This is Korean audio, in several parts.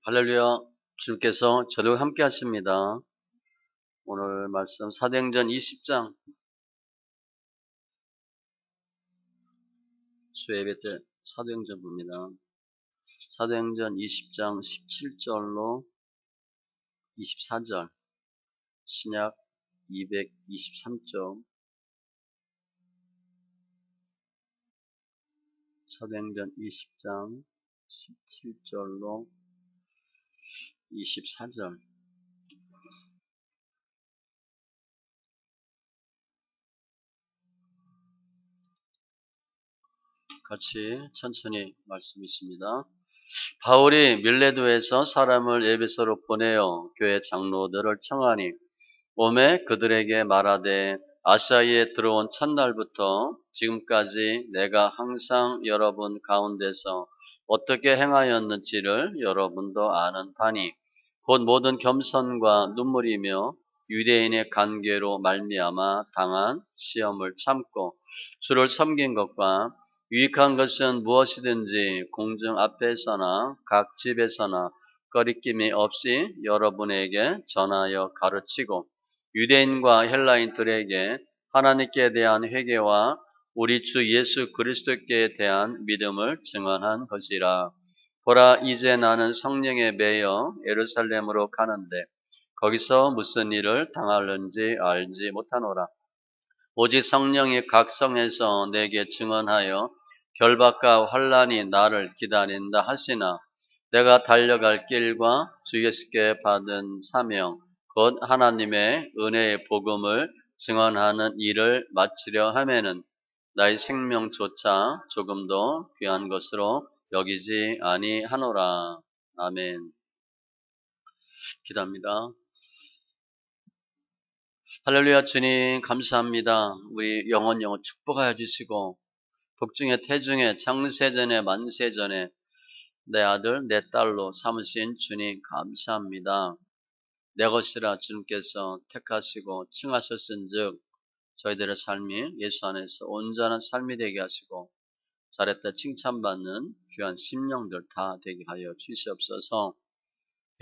할렐루야. 주님께서 저도 함께 하십니다. 오늘 말씀 사도행전 20장 수예배 때 사도행전 봅니다. 사도행전 20장 17절로 24절 신약 223쪽 사도행전 20장 17절로 24절 같이 천천히 말씀 있습니다. 바울이 밀레도에서 사람을 에베소로 보내어 교회 장로들을 청하니 오매 그들에게 말하되 아시아에 들어온 첫날부터 지금까지 내가 항상 여러분 가운데서 어떻게 행하였는지를 여러분도 아는 바니 곧 모든 겸손과 눈물이며 유대인의 관계로 말미암아 당한 시험을 참고 주를 섬긴 것과 유익한 것은 무엇이든지 공중 앞에서나 각 집에서나 거리낌이 없이 여러분에게 전하여 가르치고 유대인과 헬라인들에게 하나님께 대한 회개와 우리 주 예수 그리스도께 대한 믿음을 증언한 것이라. 보라, 이제 나는 성령에 매여 예루살렘으로 가는데 거기서 무슨 일을 당할는지 알지 못하노라. 오직 성령이 각 성에서 내게 증언하여 결박과 환난이 나를 기다린다 하시나 내가 달려갈 길과 주 예수께 받은 사명 곧 하나님의 은혜의 복음을 증언하는 일을 마치려 하면은 나의 생명조차 조금도 귀한 것으로 여기지 아니하노라. 아멘. 기도합니다. 할렐루야. 주님 감사합니다. 우리 영원 축복하여 주시고 복중에 태중에 창세전에 만세전에 내 아들 내 딸로 삼으신 주님 감사합니다. 내 것이라 주님께서 택하시고 칭하셨은즉 저희들의 삶이 예수 안에서 온전한 삶이 되게 하시고 잘했다 칭찬받는 귀한 심령들 다 되게 하여 주시옵소서.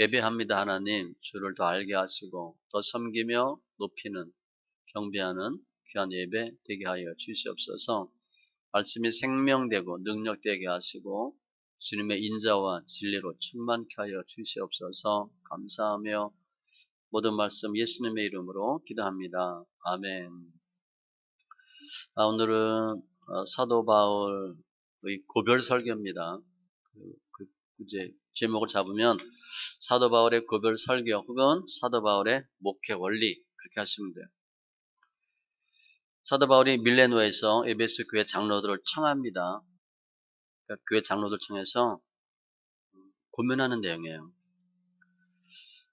예배합니다. 하나님, 주를 더 알게 하시고 더 섬기며 높이는 경배하는 귀한 예배 되게 하여 주시옵소서. 말씀이 생명되고 능력되게 하시고 주님의 인자와 진리로 충만케 하여 주시옵소서. 감사하며 모든 말씀 예수님의 이름으로 기도합니다. 아멘. 오늘은 사도 바울의 고별 설교입니다. 이제 제목을 잡으면 사도 바울의 고별 설교 혹은 사도 바울의 목회 원리 그렇게 하시면 돼요. 사도 바울이 밀레노에서 에베소 교회 장로들을 청합니다. 그러니까 교회 장로들 청해서 고민하는 내용이에요.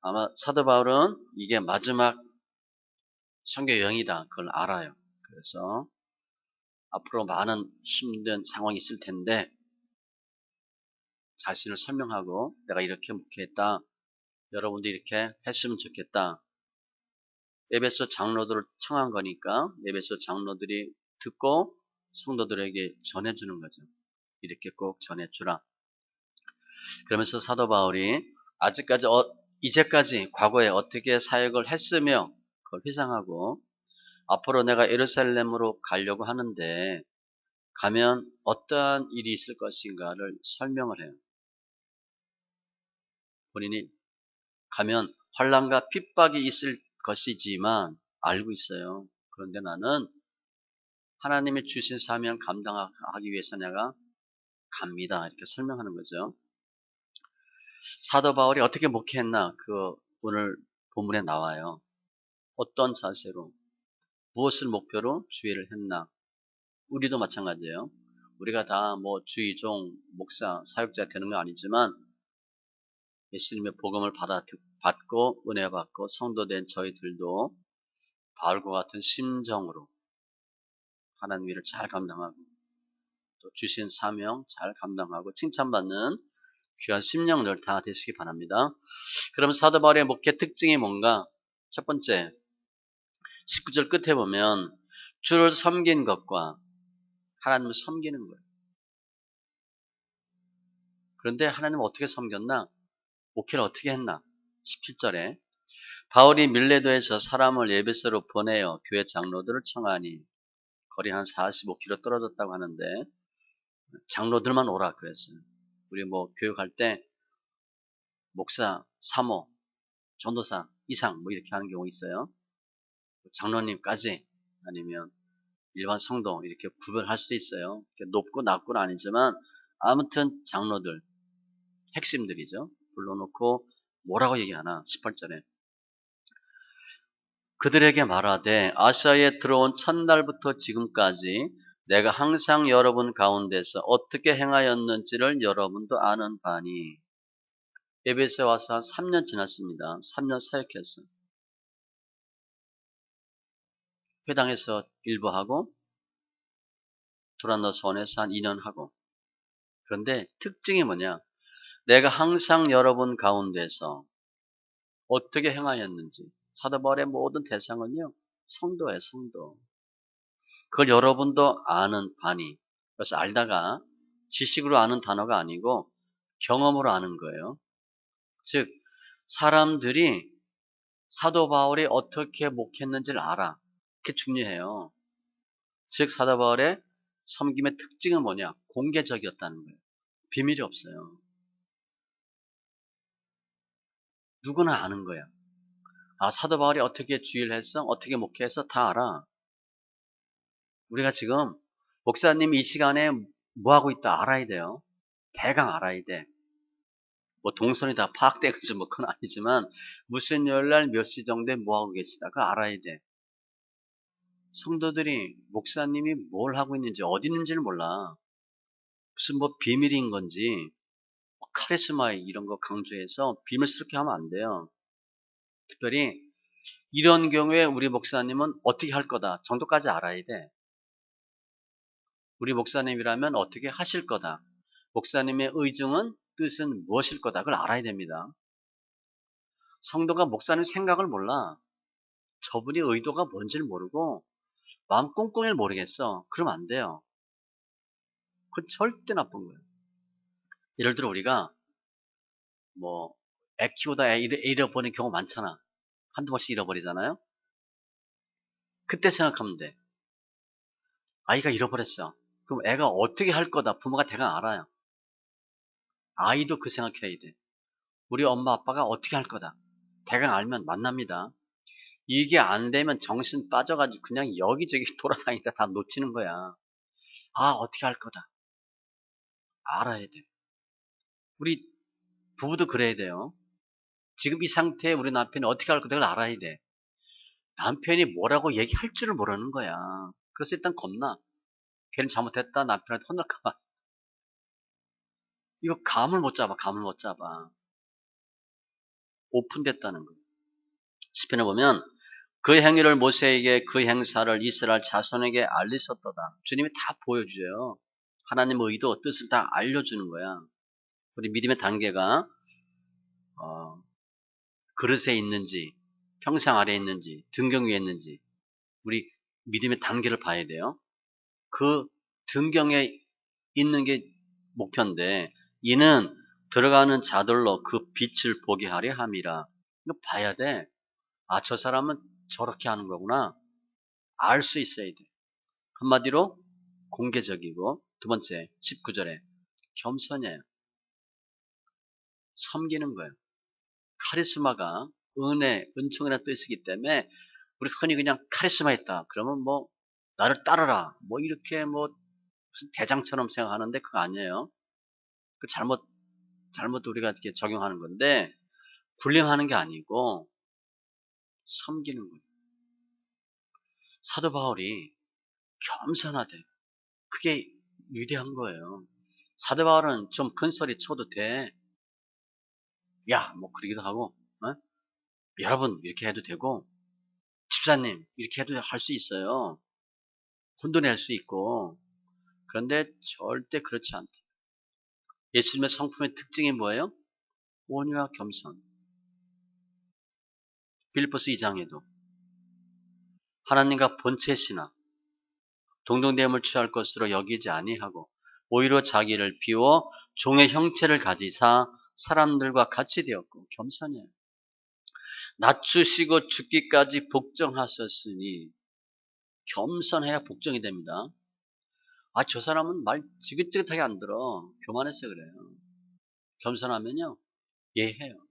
아마 사도 바울은 이게 마지막 선교 여행이다. 그걸 알아요. 그래서 앞으로 많은 힘든 상황이 있을 텐데 자신을 설명하고 내가 이렇게 목회했다. 여러분도 이렇게 했으면 좋겠다. 에베소 장로들을 청한 거니까 에베소 장로들이 듣고 성도들에게 전해주는 거죠. 이렇게 꼭 전해주라. 그러면서 사도 바울이 아직까지 이제까지 과거에 어떻게 사역을 했으며 그걸 회상하고 앞으로 내가 예루살렘으로 가려고 하는데 가면 어떠한 일이 있을 것인가를 설명을 해요. 본인이 가면 환난과 핍박이 있을 것이지만 알고 있어요. 그런데 나는 하나님이 주신 사명 감당하기 위해서 내가 갑니다. 이렇게 설명하는 거죠. 사도 바울이 어떻게 목회했나 그 오늘 본문에 나와요. 어떤 자세로 무엇을 목표로 주의를 했나. 우리도 마찬가지예요. 우리가 다 뭐 주의종, 목사, 사역자 되는 건 아니지만 예수님의 복음을 받고 은혜 받고 성도된 저희들도 바울과 같은 심정으로 하나님 일을 잘 감당하고 또 주신 사명 잘 감당하고 칭찬받는 귀한 심령들 다 되시기 바랍니다. 그럼 사도 바울의 목회 특징이 뭔가? 첫 번째 19절 끝에 보면 주를 섬긴 것과 하나님을 섬기는 거예요. 그런데 하나님을 어떻게 섬겼나? 목회를 어떻게 했나? 17절에 바울이 밀레도에서 사람을 에베소로 보내어 교회 장로들을 청하니 거리 한 45km 떨어졌다고 하는데 장로들만 오라 그랬어요. 우리 뭐 교육할 때 목사, 사모, 전도사 이상 뭐 이렇게 하는 경우 있어요. 장로님까지 아니면 일반 성도 이렇게 구별할 수도 있어요. 높고 낮고는 아니지만 아무튼 장로들 핵심들이죠. 불러놓고 뭐라고 얘기하나 18절에 그들에게 말하되 아시아에 들어온 첫날부터 지금까지 내가 항상 여러분 가운데서 어떻게 행하였는지를 여러분도 아는 바니 에베소에 와서 한 3년 지났습니다. 3년 사역했어. 회당에서 일부 하고 두란노 원에서 한 2년 하고 그런데 특징이 뭐냐 내가 항상 여러분 가운데서 어떻게 행하였는지 사도 바울의 모든 대상은요 성도예요. 성도. 그걸 여러분도 아는 바니 그래서 알다가 지식으로 아는 단어가 아니고 경험으로 아는 거예요. 즉 사람들이 사도 바울이 어떻게 목했는지를 알아. 그게 중요해요. 즉 사도 바울의 섬김의 특징은 뭐냐? 공개적이었다는 거예요. 비밀이 없어요. 누구나 아는 거야. 아 사도 바울이 어떻게 주의를 했어? 어떻게 목회했어? 다 알아. 우리가 지금 목사님이 이 시간에 뭐 하고 있다 알아야 돼요. 대강 알아야 돼. 뭐 동선이 다 파악돼가지고 뭐 그건 아니지만 무슨 요일날 몇 시 정도에 뭐 하고 계시다 그거 알아야 돼. 성도들이 목사님이 뭘 하고 있는지 어디 있는지를 몰라. 무슨 뭐 비밀인 건지 뭐 카리스마 이런 거 강조해서 비밀스럽게 하면 안 돼요. 특별히 이런 경우에 우리 목사님은 어떻게 할 거다 정도까지 알아야 돼. 우리 목사님이라면 어떻게 하실 거다. 목사님의 의중은 뜻은 무엇일 거다. 그걸 알아야 됩니다. 성도가 목사님 생각을 몰라. 저분이 의도가 뭔지를 모르고 마음 꽁꽁이를 모르겠어. 그러면 안 돼요. 그건 절대 나쁜 거예요. 예를 들어 우리가 뭐 애 키우다 애 잃어버리는 경우 많잖아. 한두 번씩 잃어버리잖아요. 그때 생각하면 돼. 아이가 잃어버렸어. 그럼 애가 어떻게 할 거다. 부모가 대강 알아요. 아이도 그 생각해야 돼. 우리 엄마 아빠가 어떻게 할 거다. 대강 알면 만납니다. 이게 안 되면 정신 빠져가지고 그냥 여기저기 돌아다니다 다 놓치는 거야. 아 어떻게 할 거다. 알아야 돼. 우리 부부도 그래야 돼요. 지금 이 상태에 우리 남편이 어떻게 할 거다. 그걸 알아야 돼. 남편이 뭐라고 얘기할 줄을 모르는 거야. 그래서 일단 겁나. 걔는 잘못했다. 남편한테 혼날까 봐. 이거 감을 못 잡아. 감을 못 잡아. 오픈됐다는 거. 시편에 보면 그 행위를 모세에게 그 행사를 이스라엘 자손에게 알리셨도다. 주님이 다 보여줘요. 하나님의 의도, 뜻을 다 알려주는 거야. 우리 믿음의 단계가 그릇에 있는지, 평상 아래에 있는지, 등경 위에 있는지 우리 믿음의 단계를 봐야 돼요. 그 등경에 있는 게 목표인데 이는 들어가는 자들로 그 빛을 보게 하려 함이라. 이거 봐야 돼. 아, 저 사람은 저렇게 하는 거구나. 알 수 있어야 돼. 한마디로 공개적이고 두 번째 19절에 겸손해요. 섬기는 거예요. 카리스마가 은혜, 은총이라는 뜻이기 때문에 우리 흔히 그냥 카리스마 있다. 그러면 뭐 나를 따르라. 뭐 이렇게 뭐 무슨 대장처럼 생각하는데 그거 아니에요. 그 잘못 우리가 이렇게 적용하는 건데 군림하는 게 아니고 섬기는 거예요. 사도 바울이 겸손하대. 그게 위대한 거예요. 사도 바울은 좀 큰 소리 쳐도 돼. 야, 뭐 그러기도 하고, 어? 여러분 이렇게 해도 되고, 집사님 이렇게 해도 할 수 있어요. 혼돈이 할 수 있고. 그런데 절대 그렇지 않대. 예수님의 성품의 특징이 뭐예요? 온유와 겸손. 빌립보스 2장에도 하나님과 본체 신앙, 동등됨을 취할 것으로 여기지 아니하고 오히려 자기를 비워 종의 형체를 가지사 사람들과 같이 되었고 겸손해요. 낮추시고 죽기까지 복종하셨으니 겸손해야 복종이 됩니다. 아, 저 사람은 말 지긋지긋하게 안 들어. 교만해서 그래요. 겸손하면요, 이해해요.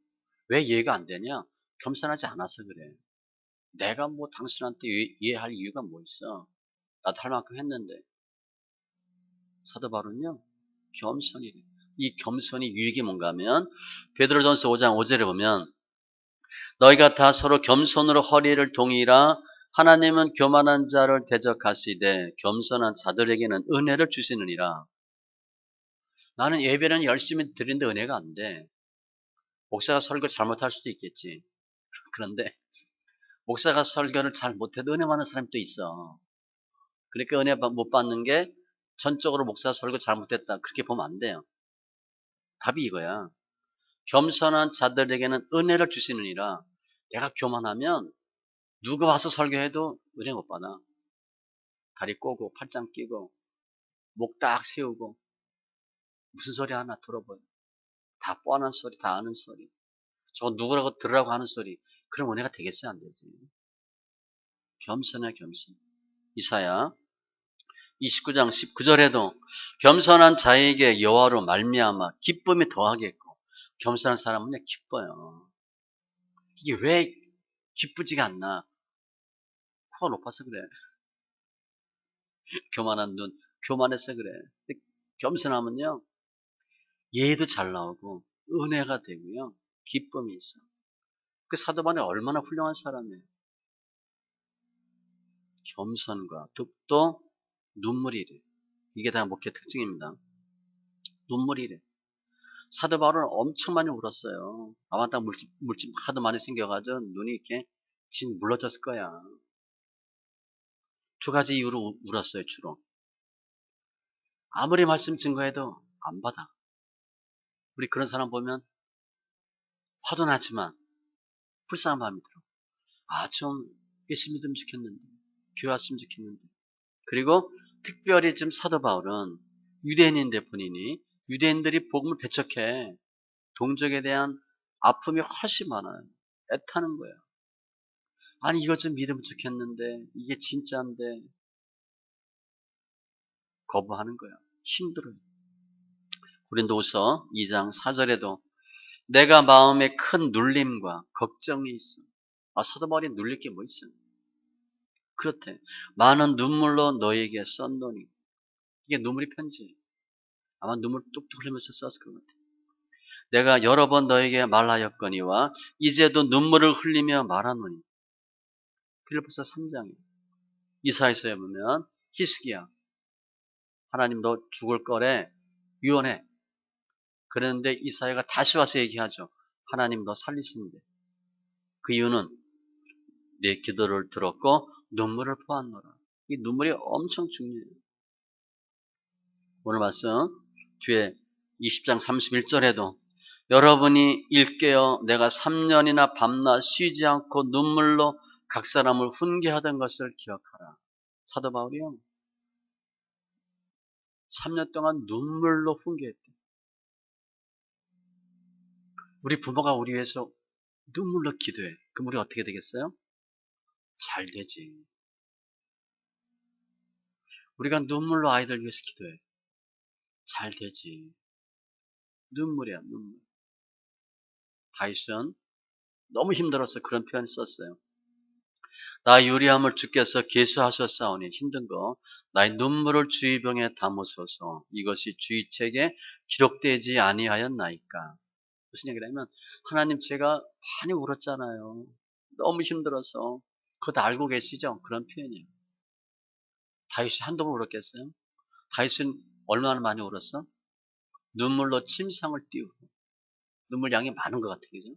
왜 이해가 안 되냐? 겸손하지 않아서 그래. 내가 뭐 당신한테 이해할 이유가 뭐 있어? 나도 할 만큼 했는데. 사도 바울은요, 겸손이래. 이 겸손이 유익이 뭔가 하면 베드로전서 5장 5절에 보면 너희가 다 서로 겸손으로 허리를 동이라 하나님은 교만한 자를 대적하시되 겸손한 자들에게는 은혜를 주시느니라. 나는 예배는 열심히 드리는데 은혜가 안 돼. 목사가 설교 잘못할 수도 있겠지. 그런데 목사가 설교를 잘 못해도 은혜 많은 사람이 또 있어. 그러니까 은혜 못 받는 게 전적으로 목사 설교 잘못했다. 그렇게 보면 안 돼요. 답이 이거야. 겸손한 자들에게는 은혜를 주시느니라. 내가 교만하면 누가 와서 설교해도 은혜 못 받아. 다리 꼬고 팔짱 끼고 목 딱 세우고 무슨 소리 하나 들어봐요. 다 뻔한 소리, 다 아는 소리. 저거 누구라고 들으라고 하는 소리. 그럼 은혜가 되겠어요? 안 되지? 겸손해, 겸손. 이사야 29장 19절에도 겸손한 자에게 여호와로 말미암아 기쁨이 더하겠고 겸손한 사람은 기뻐요. 이게 왜 기쁘지가 않나? 코가 높아서 그래. 교만한 눈, 교만해서 그래. 겸손하면요, 예도 잘 나오고 은혜가 되고요, 기쁨이 있어. 그 사도 바울이 얼마나 훌륭한 사람이에요. 겸손과 또 눈물이래. 이게 다 목회 특징입니다. 눈물이래. 사도 바울은 엄청 많이 울었어요. 아마도 물집 하도 많이 생겨가지고 눈이 이렇게 진 물러졌을 거야. 두 가지 이유로 울었어요, 주로. 아무리 말씀 증거해도 안 받아. 우리 그런 사람 보면 화도 나지만 불쌍한 마음이 들어. 아, 좀 예수 믿으면 좋겠는데, 교회 왔으면 좋겠는데. 그리고 특별히 지금 사도 바울은 유대인인데 본인이 유대인들이 복음을 배척해. 동족에 대한 아픔이 훨씬 많아요. 애타는 거예요. 아니 이거 좀 믿으면 좋겠는데 이게 진짜인데 거부하는 거야. 힘들어요. 고린도후서 2장 4절에도 내가 마음에 큰 눌림과 걱정이 있어. 아, 사도 바울이 눌릴 게 뭐 있어? 그렇대. 많은 눈물로 너에게 썼노니. 이게 눈물이 편지. 아마 눈물 뚝뚝 흘리면서 썼을 것 같아. 내가 여러 번 너에게 말하였거니와 이제도 눈물을 흘리며 말하노니. 필리포스 3장에 이사야서에 보면 히스기야 하나님 너 죽을 거래 유언해. 그런데 이사야가 다시 와서 얘기하죠. 하나님 너 살리신대. 그 이유는 내 기도를 들었고 눈물을 보았노라. 이 눈물이 엄청 중요해요. 오늘 말씀 뒤에 20장 31절에도 여러분이 일깨어 내가 3년이나 밤낮 쉬지 않고 눈물로 각 사람을 훈계하던 것을 기억하라. 사도 바울이요. 3년 동안 눈물로 훈계했대. 우리 부모가 우리 위해서 눈물로 기도해. 그럼 우리 어떻게 되겠어요? 잘 되지. 우리가 눈물로 아이들 위해서 기도해. 잘 되지. 눈물이야, 눈물. 다윗은 너무 힘들어서 그런 표현을 썼어요. 나 유리함을 주께서 계수하셨사오니 힘든 거 나의 눈물을 주의 병에 담으소서 이것이 주의 책에 기록되지 아니하였나이까. 무슨 얘기냐면 하나님 제가 많이 울었잖아요. 너무 힘들어서 그거 다 알고 계시죠? 그런 표현이에요. 다윗이 한두 번 울었겠어요? 다윗은 얼마나 많이 울었어? 눈물로 침상을 띄우고 눈물 양이 많은 것 같아, 그죠?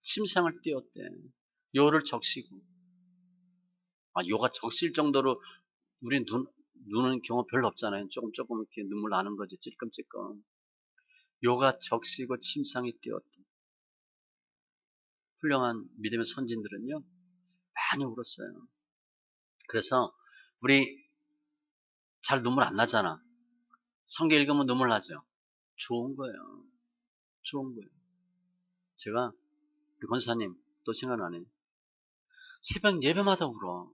침상을 띄웠대. 요를 적시고. 아, 요가 적실 정도로 우리 눈은 경우 별로 없잖아요. 조금 이렇게 눈물 나는 거지, 찔끔찔끔. 요가 적시고 침상에 띄웠대. 훌륭한 믿음의 선진들은요, 많이 울었어요. 그래서 우리 잘 눈물 안 나잖아. 성경 읽으면 눈물 나죠? 좋은 거예요. 좋은 거예요. 제가 우리 권사님 또 생각나네. 새벽 예배마다 울어.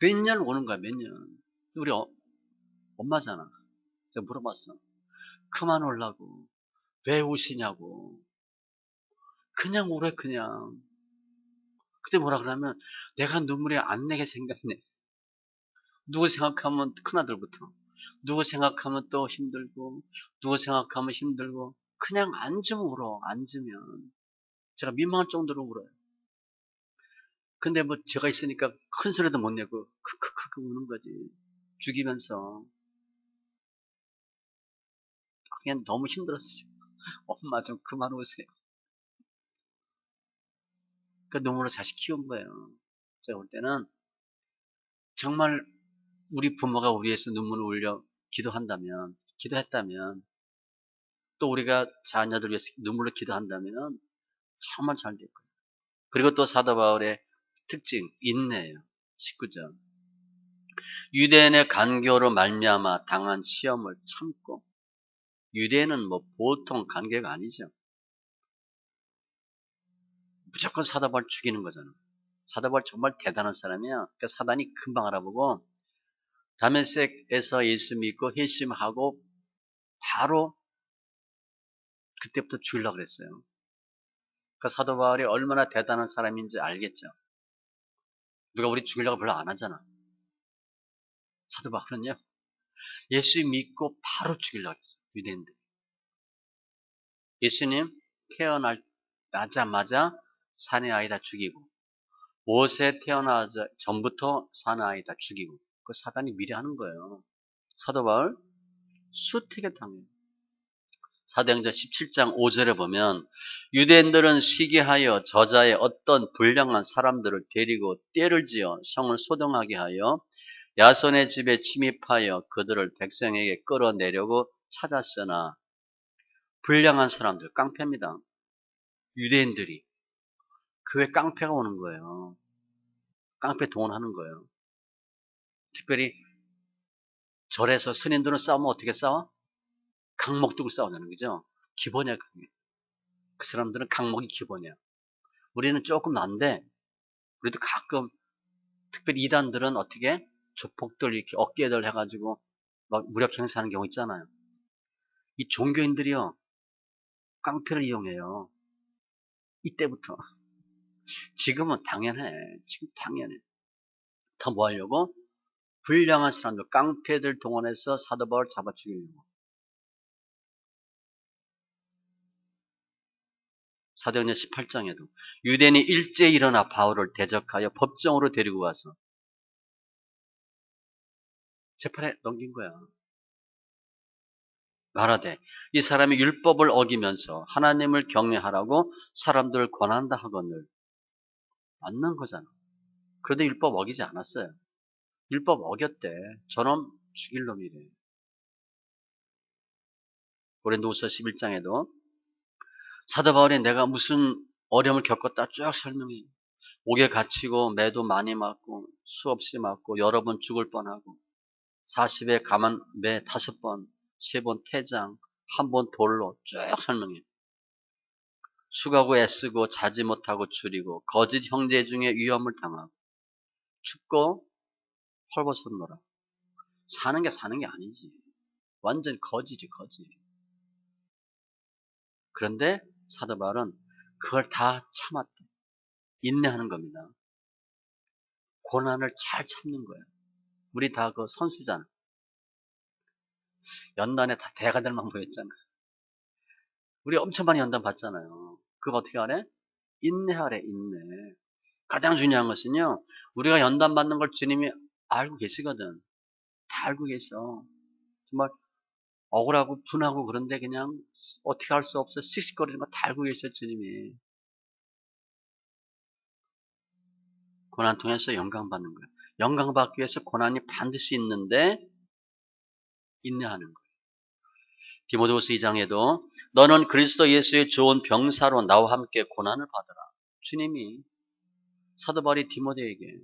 몇 년 오는 거야, 몇 년. 우리 엄마잖아. 제가 물어봤어. 그만 울라고. 왜 우시냐고. 그냥 울어, 그냥. 그때 뭐라 그러면 내가 눈물이 안 내게 생겼네. 누구 생각하면 큰아들부터. 누구 생각하면 또 힘들고, 누구 생각하면 힘들고, 그냥 앉으면 울어, 앉으면. 제가 민망할 정도로 울어요. 근데 뭐 제가 있으니까 큰 소리도 못 내고, 크크크크 우는 거지. 죽이면서. 그냥 너무 힘들었어요. 엄마 좀 그만 우세요. 그 눈물로 자식 키운 거예요. 제가 볼 때는 정말 우리 부모가 우리 위해서 눈물을 흘려 기도했다면, 또 우리가 자녀들 위해서 눈물로 기도한다면 정말 잘 될 거예요. 그리고 또 사도 바울의 특징, 인내예요. 19절. 유대인의 간교로 말미암아 당한 시험을 참고, 유대인은 뭐 보통 간교가 아니죠. 무조건 사도 바울 죽이는 거잖아. 사도 바울 정말 대단한 사람이야. 그러니까 사단이 금방 알아보고 다메섹에서 예수 믿고 회심하고 바로 그때부터 죽이려고 그랬어요. 그 사도 바울이 얼마나 대단한 사람인지 알겠죠. 누가 우리 죽이려고 별로 안 하잖아. 사도 바울은요, 예수 믿고 바로 죽이려고 했어요. 유대인들. 예수님 태어나자마자 사내 아이 다 죽이고, 모세 태어나자 전부터 사내 아이 다 죽이고, 그 사단이 미리 하는 거예요. 사도 바울 수택에 당해요. 사도행전 17장 5절에 보면 유대인들은 시기하여 저자의 어떤 불량한 사람들을 데리고 떼를 지어 성을 소동하게 하여 야손의 집에 침입하여 그들을 백성에게 끌어내려고 찾았으나, 불량한 사람들, 깡패입니다. 유대인들이 교회 깡패가 오는 거예요. 깡패 동원하는 거예요. 특별히 절에서 스님들은 싸우면 어떻게 싸워? 강목 들고 싸우자는 거죠. 기본이야, 그게. 그 사람들은 강목이 기본이야. 우리는 조금 난데, 우리도 가끔 특별히 이단들은 어떻게 조폭들 이렇게 어깨들 해가지고 막 무력 행사하는 경우 있잖아요. 이 종교인들이요, 깡패를 이용해요. 이때부터. 지금은 당연해. 지금 당연해. 더 뭐 하려고? 불량한 사람들, 깡패들 동원해서 사도 바울 잡아 죽이려고. 사도행전 18장에도 유대인이 일제히 일어나 바울을 대적하여 법정으로 데리고 와서 재판에 넘긴 거야. 말하되 이 사람이 율법을 어기면서 하나님을 경외하라고 사람들을 권한다 하거늘. 맞는 거잖아. 그런데 율법 어기지 않았어요. 율법 어겼대. 저놈 죽일 놈이래. 고린도후서 11장에도 사도 바울이 내가 무슨 어려움을 겪었다 쭉 설명해. 옥에 갇히고 매도 많이 맞고 수없이 맞고 여러 번 죽을 뻔하고 40에 가만 매 5번, 3번 태장, 1번 돌로 쭉 설명해. 수고하고 애쓰고 자지 못하고 줄이고 거짓 형제 중에 위험을 당하고 죽고 헐벗었노라. 사는 게 아니지. 완전 거지지, 거지. 그런데 사도 바울은 그걸 다 참았다. 인내하는 겁니다. 고난을 잘 참는 거예요. 우리 다 그 선수잖아. 연단에 다 대가들만 모였잖아. 우리 엄청 많이 연단 받잖아요. 그거 어떻게 하래? 인내하래, 인내. 가장 중요한 것은요, 우리가 연단 받는 걸 주님이 알고 계시거든. 다 알고 계셔. 정말 억울하고 분하고 그런데 그냥 어떻게 할 수 없어 씩씩거리는 거 다 알고 계셔, 주님이. 고난 통해서 영광 받는 거예요. 영광 받기 위해서 고난이 반드시 있는데 인내하는 거예요. 디모데후서 2장에도 너는 그리스도 예수의 좋은 병사로 나와 함께 고난을 받으라. 주님이 사도 바울이 디모데에게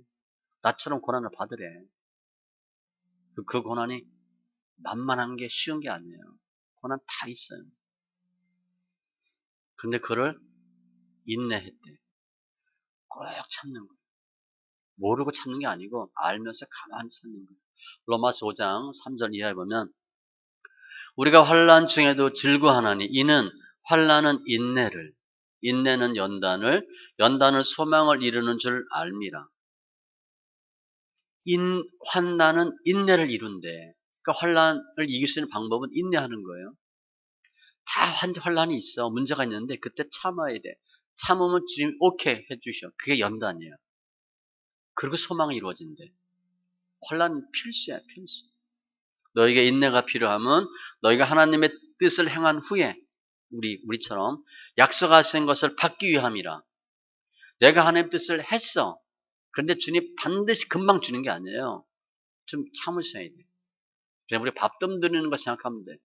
나처럼 고난을 받으래. 그 고난이 만만한 게 쉬운 게 아니에요. 고난 다 있어요. 근데 그를 인내했대. 꼭 참는 거예요. 모르고 참는 게 아니고 알면서 가만히 참는 거예요. 로마서 5장 3절 이하에 보면 우리가 환난 중에도 즐거워하나니 이는 환난은 인내를, 인내는 연단을, 연단은 소망을 이루는 줄 알미라. 환난은 인내를 이룬대. 그러니까 환난을 이길 수 있는 방법은 인내하는 거예요. 다 환난이 있어. 문제가 있는데 그때 참아야 돼. 참으면 주님 오케이 해주셔. 그게 연단이에요. 그리고 소망이 이루어진대. 환난 필수야, 필수. 너에게 인내가 필요하면 너희가 하나님의 뜻을 행한 후에 우리처럼 약속하신 것을 받기 위함이라. 내가 하나님의 뜻을 했어. 그런데 주님 반드시 금방 주는 게 아니에요. 좀 참으셔야 돼. 그냥 우리 밥 뜸 들이는 거 생각하면 돼.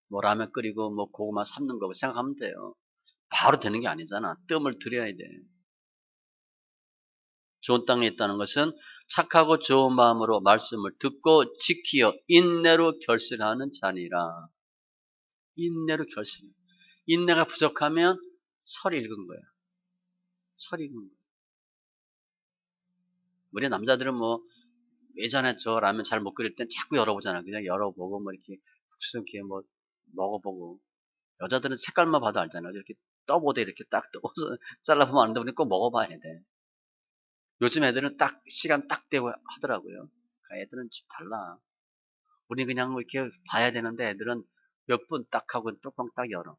뭐 라면 끓이고 뭐 고구마 삶는 거 생각하면 돼요. 바로 되는 게 아니잖아. 뜸을 들여야 돼. 좋은 땅에 있다는 것은 착하고 좋은 마음으로 말씀을 듣고 지키어 인내로 결실하는 자니라. 인내로 결실. 인내가 부족하면 설 읽은 거야. 설 읽은 거야. 우리 남자들은 뭐 예전에 저 라면 잘 못 끓일 땐 자꾸 열어보잖아. 그냥 열어보고 뭐 이렇게 국수 이렇게 뭐 먹어보고. 여자들은 색깔만 봐도 알잖아. 이렇게 떠보되 이렇게 딱 떠서 잘라보면 아는데 우리는 꼭 먹어봐야 돼. 요즘 애들은 딱 시간 딱 되고 하더라고요. 그러니까 애들은 좀 달라. 우리 그냥 뭐 이렇게 봐야 되는데 애들은 몇 분 딱 하고 뚜껑 딱 열어.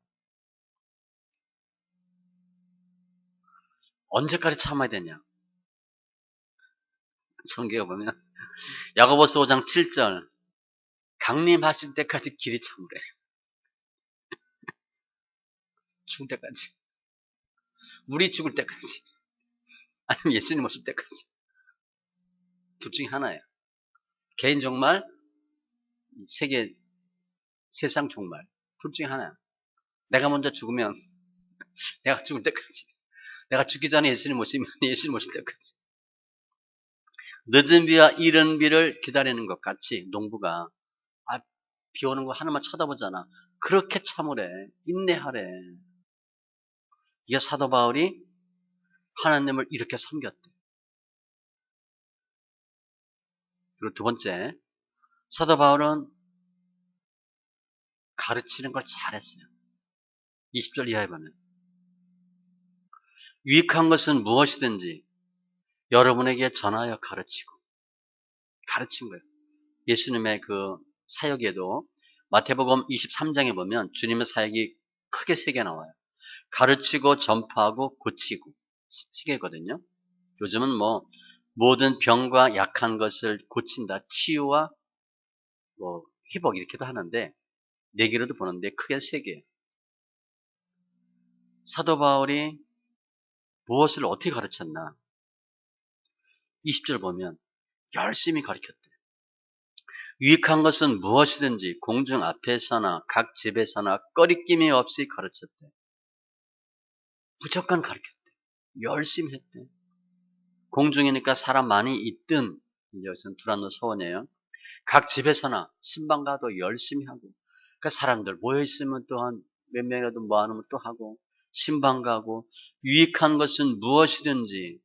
언제까지 참아야 되냐? 성경에 보면 야고보서 5장 7절 강림하실 때까지 길이 참으래. 죽을 때까지. 우리 죽을 때까지. 아니면 예수님 오실 때까지. 둘 중에 하나예요. 개인 종말, 세상 종말. 둘 중에 하나야. 내가 먼저 죽으면 내가 죽을 때까지. 내가 죽기 전에 예수님 오시면 예수님 오실 때까지. 늦은 비와 이른 비를 기다리는 것 같이 농부가 비 오는 거 하나만 쳐다보잖아. 그렇게 참으래. 인내하래. 이게 사도 바울이 하나님을 이렇게 섬겼대. 그리고 두 번째, 사도 바울은 가르치는 걸 잘했어요. 20절 이하에 보면 유익한 것은 무엇이든지 여러분에게 전하여 가르친 거예요. 예수님의 그 사역에도 마태복음 23장에 보면 주님의 사역이 크게 세 개 나와요. 가르치고 전파하고 고치고 세 개거든요. 요즘은 뭐 모든 병과 약한 것을 고친다. 치유와 뭐 회복 이렇게도 하는데 네 개로도 보는데 크게 세 개예요. 사도 바울이 무엇을 어떻게 가르쳤나? 20절 보면 열심히 가르쳤대. 유익한 것은 무엇이든지 공중 앞에서나 각 집에서나 꺼리낌이 없이 가르쳤대. 무조건 가르쳤대. 열심히 했대. 공중이니까 사람 많이 있든 여기서는 두란노 서원이에요. 각 집에서나 신방 가도 열심히 하고 그러니까 사람들 모여있으면 또한 몇 명이라도 모아놓으면 또 하고 신방 가고 유익한 것은 무엇이든지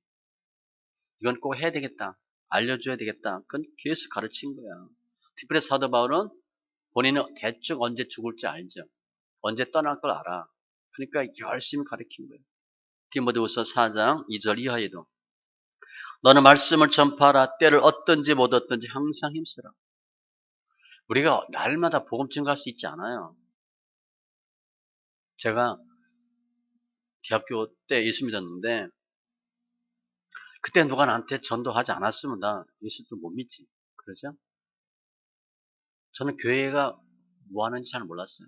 이건 꼭 해야 되겠다. 알려줘야 되겠다. 그건 계속 가르친 거야. 특별히 사도 바울은 본인은 대충 언제 죽을지 알죠. 언제 떠날 걸 알아. 그러니까 열심히 가르친 거예요. 디모데후서 4장 2절 이하에도 너는 말씀을 전파하라. 때를 얻든지 못 얻든지 항상 힘쓰라. 우리가 날마다 복음 증거할 수 있지 않아요. 제가 대학교 때 예수 믿었는데 그때 누가 나한테 전도하지 않았으면 나 예수도 못 믿지. 그러죠? 저는 교회가 뭐 하는지 잘 몰랐어요.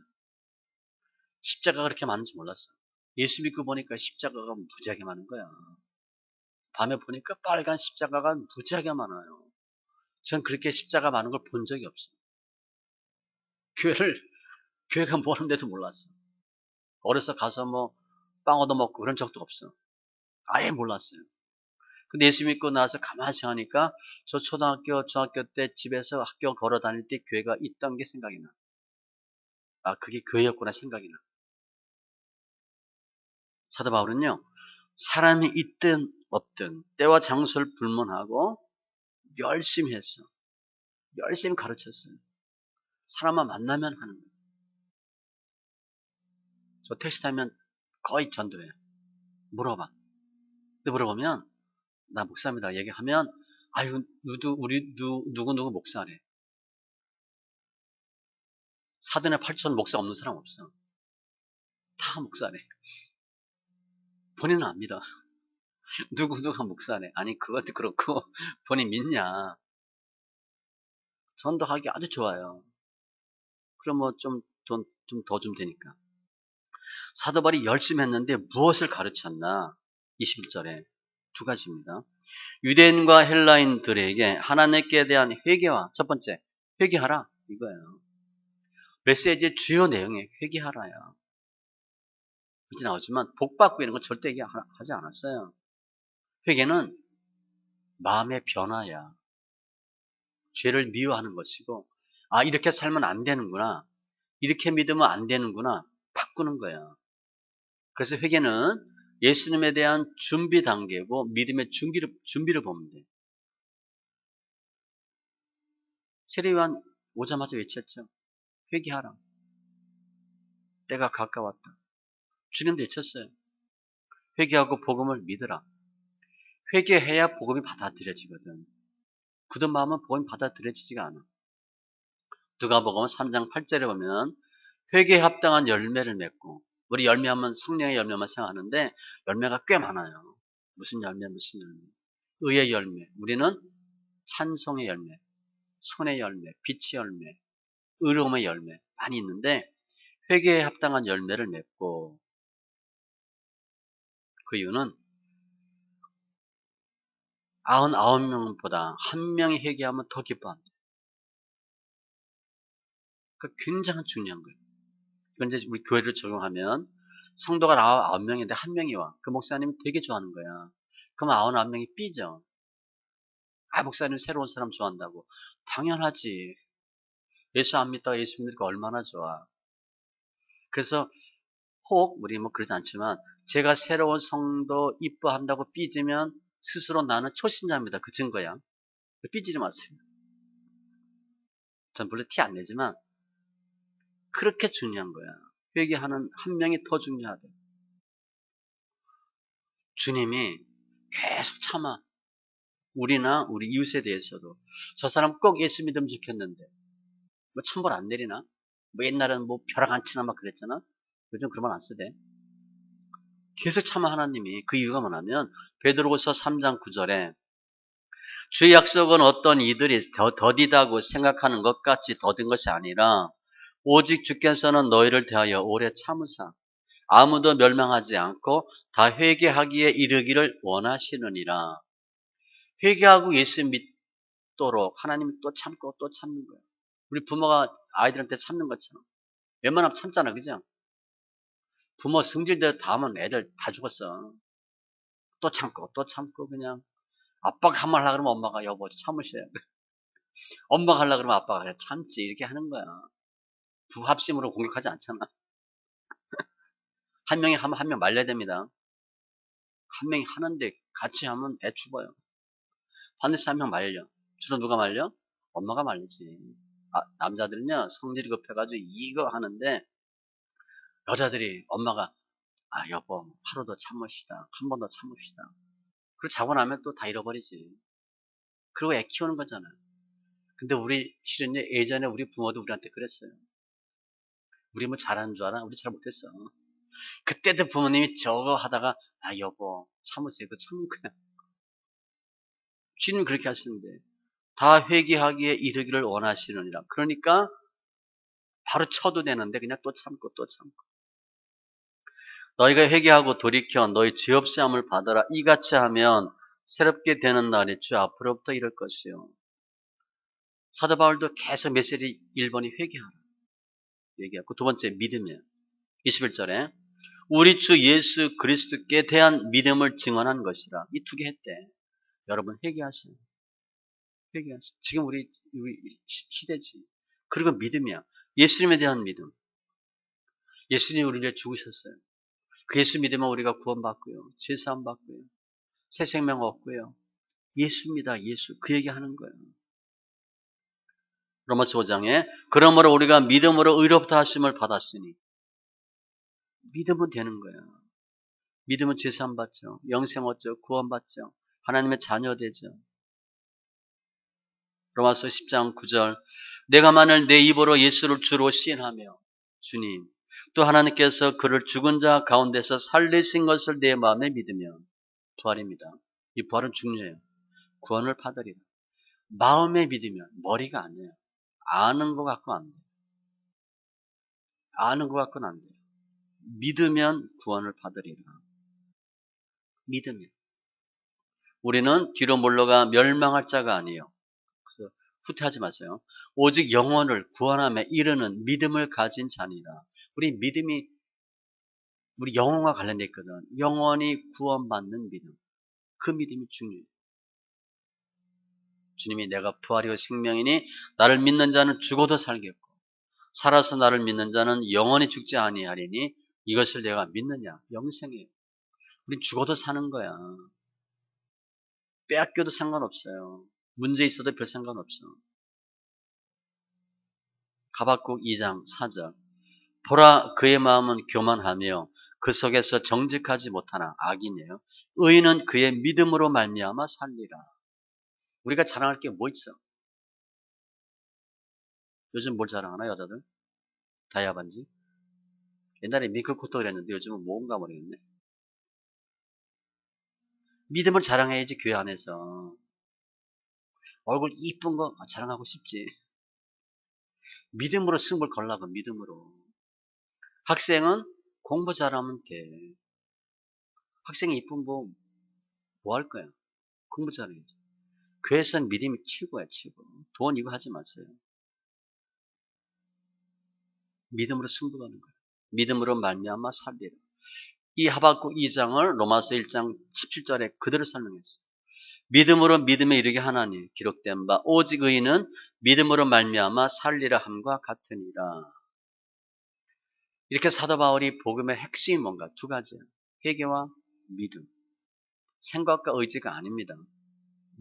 십자가가 그렇게 많은지 몰랐어요. 예수 믿고 보니까 십자가가 무지하게 많은 거야. 밤에 보니까 빨간 십자가가 무지하게 많아요. 전 그렇게 십자가 많은 걸 본 적이 없어요. 교회가 뭐 하는데도 몰랐어. 어려서 가서 뭐 빵 얻어먹고 그런 적도 없어. 아예 몰랐어요. 근데 예수 믿고 나서 가만히 생각하니까 저 초등학교, 중학교 때 집에서 학교 걸어 다닐 때 교회가 있던 게 생각이 나. 아, 그게 교회였구나 생각이 나. 사도 바울은요, 사람이 있든 없든 때와 장소를 불문하고 열심히 했어. 열심히 가르쳤어요. 사람만 만나면 하는 거예요. 저 택시 타면 거의 전도해요. 물어봐. 근데 물어보면 나 목사입니다 얘기하면 아유 우리 누구 목사래. 사돈의 8천 목사 없는 사람 없어. 다 목사래. 본인은 압니다. 누구가 목사래. 아니 그것도 그렇고 본인 믿냐. 전도하기 아주 좋아요. 그럼 뭐 좀 돈 좀 더 주면 되니까. 사도 바울이 열심히 했는데 무엇을 가르쳤나? 21절에 두 가지입니다. 유대인과 헬라인들에게 하나님께 대한 회개와 첫 번째 회개하라 이거예요. 메시지의 주요 내용이 회개하라야. 이제 나오지만 복 받고 이런 거 절대 얘기하지 않았어요. 회개는 마음의 변화야. 죄를 미워하는 것이고 아 이렇게 살면 안 되는구나. 이렇게 믿으면 안 되는구나. 바꾸는 거야. 그래서 회개는 예수님에 대한 준비 단계고 믿음의 준비를 보면 돼. 세례요한 오자마자 외쳤죠. 회개하라. 때가 가까웠다. 주님도 외쳤어요. 회개하고 복음을 믿으라. 회개해야 복음이 받아들여지거든. 굳은 마음은 복음이 받아들여지지가 않아. 누가복음 3장 8절에 보면 회개에 합당한 열매를 맺고 우리 열매하면 성령의 열매만 생각하는데 열매가 꽤 많아요. 무슨 열매 무슨 열매. 의의 열매. 우리는 찬송의 열매, 손의 열매, 빛의 열매, 의로움의 열매 많이 있는데 회개에 합당한 열매를 맺고 그 이유는 99명보다 한 명이 회개하면 더 기뻐합니다. 그 굉장히 중요한 거예요. 그건 이제 우리 교회를 적용하면 성도가 99명인데 한 명이 와. 그 목사님이 되게 좋아하는 거야. 그럼 99명이 삐져. 아, 목사님 새로운 사람 좋아한다고. 당연하지. 예수 안 믿다가 예수 믿으니까 얼마나 좋아. 그래서 혹 우리 뭐 그러지 않지만 제가 새로운 성도 이뻐한다고 삐지면 스스로 나는 초신자입니다. 그 증거야. 삐지지 마세요. 전 물론 티 안 내지만 그렇게 중요한 거야. 회개하는 한 명이 더 중요하대. 주님이 계속 참아. 우리나 우리 이웃에 대해서도 저 사람 꼭 예수 믿으면 좋겠는데 뭐 천벌 안 내리나? 뭐 옛날에는 뭐 벼락 안 치나 막 그랬잖아. 요즘 그런 말 안 쓰대. 계속 참아 하나님이. 그 이유가 뭐냐면 베드로후서 3장 9절에 주의 약속은 어떤 이들이 더디다고 생각하는 것 같이 더딘 것이 아니라 오직 주께서는 너희를 대하여 오래 참으사 아무도 멸망하지 않고 다 회개하기에 이르기를 원하시느니라. 회개하고 예수 믿도록 하나님이 또 참고 또 참는 거예요. 우리 부모가 아이들한테 참는 것처럼 웬만하면 참잖아, 그죠? 부모 성질대로 다 하면 애들 다 죽었어. 또 참고 또 참고 그냥 아빠가 한 말 하려고 그러면 엄마가 여보 참으셔야 돼. 엄마가 하려고 그러면 아빠가 그냥 참지 이렇게 하는 거야. 부합심으로 공격하지 않잖아. 한 명이 하면 한 명 말려야 됩니다. 한 명이 하는데 같이 하면 애 죽어요. 반드시 한 명 말려. 주로 누가 말려? 엄마가 말리지. 아, 남자들은요 성질이 급해가지고 이거 하는데 여자들이 엄마가 아 여보 하루 더 참읍시다. 한 번 더 참읍시다. 그리고 자고 나면 또 다 잃어버리지. 그리고 애 키우는 거잖아. 근데 우리 실은 예전에 우리 부모도 우리한테 그랬어요. 우리 뭐 잘하는 줄 알아? 우리 잘 못했어. 그때도 부모님이 저거 하다가 아 여보 참으세요. 그 참는 거야. 주님 그렇게 하시는데 다 회개하기에 이르기를 원하시느니라. 그러니까 바로 쳐도 되는데 그냥 또 참고 또 참고. 너희가 회개하고 돌이켜 너희 죄 없사함을 받아라. 이같이 하면 새롭게 되는 날이 주 앞으로부터 이럴 것이요. 사도 바울도 계속 메시지 1번이 회개하라. 얘기하고 두 번째 믿음이에요. 21절에 우리 주 예수 그리스도께 대한 믿음을 증언한 것이라. 이 두 개 했대. 여러분 회개하세요. 회개하세요. 지금 우리 시대지. 그리고 믿음이야. 예수님에 대한 믿음. 예수님이 우리를 위해 죽으셨어요. 그 예수 믿으면 우리가 구원받고요. 죄사함 받고요. 새 생명 얻고요. 예수입니다. 예수. 그 얘기하는 거예요. 로마서 5장에 그러므로 우리가 믿음으로 의롭다 하심을 받았으니 믿으면 되는 거예요. 믿으면 죄사함 받죠. 영생 얻죠. 구원 받죠. 하나님의 자녀 되죠. 로마서 10장 9절 내가 만일 내 입으로 예수를 주로 시인하며 주님 또 하나님께서 그를 죽은 자 가운데서 살리신 것을 내 마음에 믿으면 부활입니다. 이 부활은 중요해요. 구원을 받으리라. 마음에 믿으면 머리가 아니에요. 아는 것 갖고 안 돼요. 아는 것 갖고는 안 돼요. 믿으면 구원을 받으리라. 믿으면. 우리는 뒤로 물러가 멸망할 자가 아니에요. 그래서 후퇴하지 마세요. 오직 영혼을 구원함에 이르는 믿음을 가진 자니라. 우리 믿음이 우리 영혼과 관련되어 있거든. 영원히 구원받는 믿음. 그 믿음이 중요해요. 주님이 내가 부활이요 생명이니 나를 믿는 자는 죽어도 살겠고 살아서 나를 믿는 자는 영원히 죽지 아니하리니 이것을 내가 믿느냐? 영생이에요. 우린 죽어도 사는 거야. 빼앗겨도 상관없어요. 문제 있어도 별 상관없어. 하박국 2장 4절 보라 그의 마음은 교만하며 그 속에서 정직하지 못하나 악인이에요. 의인은 그의 믿음으로 말미암아 살리라. 우리가 자랑할 게 뭐 있어? 요즘 뭘 자랑하나 여자들? 다이아 반지? 옛날에 밍크코트 그랬는데 요즘은 뭔가 모르겠네. 믿음을 자랑해야지 교회 안에서. 얼굴 이쁜 거 자랑하고 싶지. 믿음으로 승부를 걸라고 믿음으로. 학생은 공부 잘하면 돼. 학생이 이쁜 뭐 할 거야? 공부 잘해야지. 교회에서는 믿음이 최고야 최고. 돈 이거 하지 마세요. 믿음으로 승부하는 거야. 믿음으로 말미암아 살리라. 이 하박국 2장을 로마서 1장 17절에 그대로 설명했어요. 믿음으로 믿음에 이르게 하나니 기록된 바 오직 의인은 믿음으로 말미암아 살리라 함과 같으니라. 이렇게 사도 바울이 복음의 핵심이 뭔가? 두 가지예요. 회개와 믿음. 생각과 의지가 아닙니다.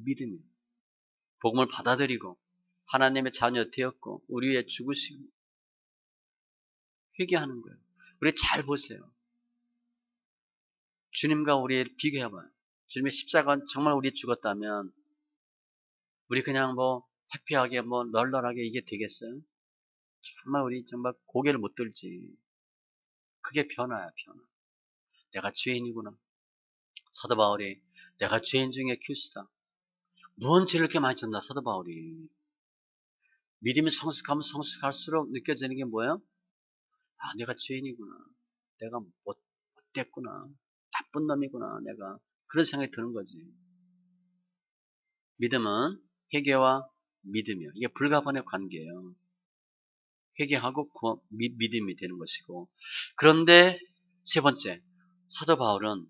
믿음이에요. 복음을 받아들이고 하나님의 자녀 되었고 우리 위해 죽으시고 회개하는 거예요. 우리 잘 보세요. 주님과 우리를 비교해봐요. 주님의 십자가는 정말 우리 죽었다면 우리 그냥 뭐 해피하게 뭐 널널하게 이게 되겠어요? 정말 우리 정말 고개를 못 들지. 그게 변화야 변화. 내가 죄인이구나. 사도 바울이 내가 죄인 중에 큐스다. 무언 죄를 이렇게 많이 졌나 사도 바울이. 믿음이 성숙하면 성숙할수록 느껴지는 게 뭐예요? 아 내가 죄인이구나. 내가 못됐구나. 나쁜 놈이구나 내가. 그런 생각이 드는 거지. 믿음은 회개와 믿음이요. 이게 불가분의 관계예요. 회개하고 믿음이 되는 것이고. 그런데 세 번째, 사도 바울은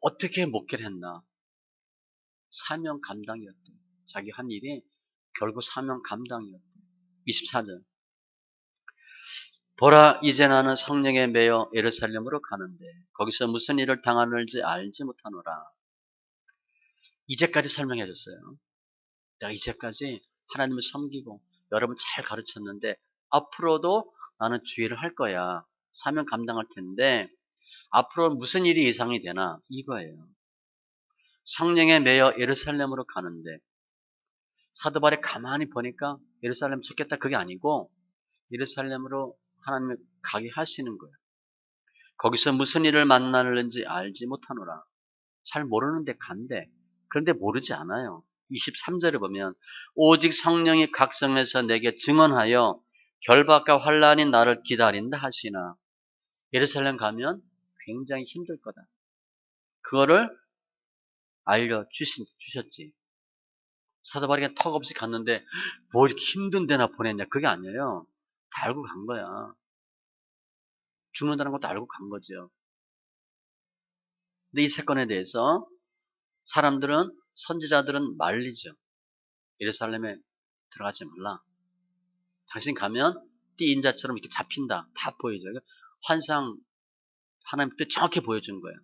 어떻게 목회를 했나? 사명 감당이었대. 자기 한 일이 결국 사명 감당이었대. 24절. 보라 이제 나는 성령에 매여 예루살렘으로 가는데 거기서 무슨 일을 당하는지 알지 못하노라. 이제까지 설명해 줬어요. 내가 이제까지 하나님을 섬기고 여러분 잘 가르쳤는데 앞으로도 나는 주의를 할 거야. 사명 감당할 텐데 앞으로 무슨 일이 예상이 되나 이거예요. 성령에 매여 예루살렘으로 가는데 사도 바울이 가만히 보니까 예루살렘 좋겠다 그게 아니고 예루살렘으로 하나님이 가게 하시는 거예요. 거기서 무슨 일을 만나는지 알지 못하노라. 잘 모르는데 간대. 그런데 모르지 않아요. 23절에 보면 오직 성령이 각성해서 내게 증언하여 결박과 환란이 나를 기다린다 하시나. 예루살렘 가면 굉장히 힘들 거다. 그거를 알려주셨지. 사도 바울이 턱없이 갔는데 뭐 이렇게 힘든 데나 보냈냐. 그게 아니에요. 다 알고 간 거야. 죽는다는 것도 알고 간 거죠. 근데 이 사건에 대해서 사람들은 선지자들은 말리죠. 예루살렘에 들어가지 말라. 당신 가면 띠 인자처럼 이렇게 잡힌다. 다 보이죠. 환상 하나님 뜻 정확히 보여준 거예요.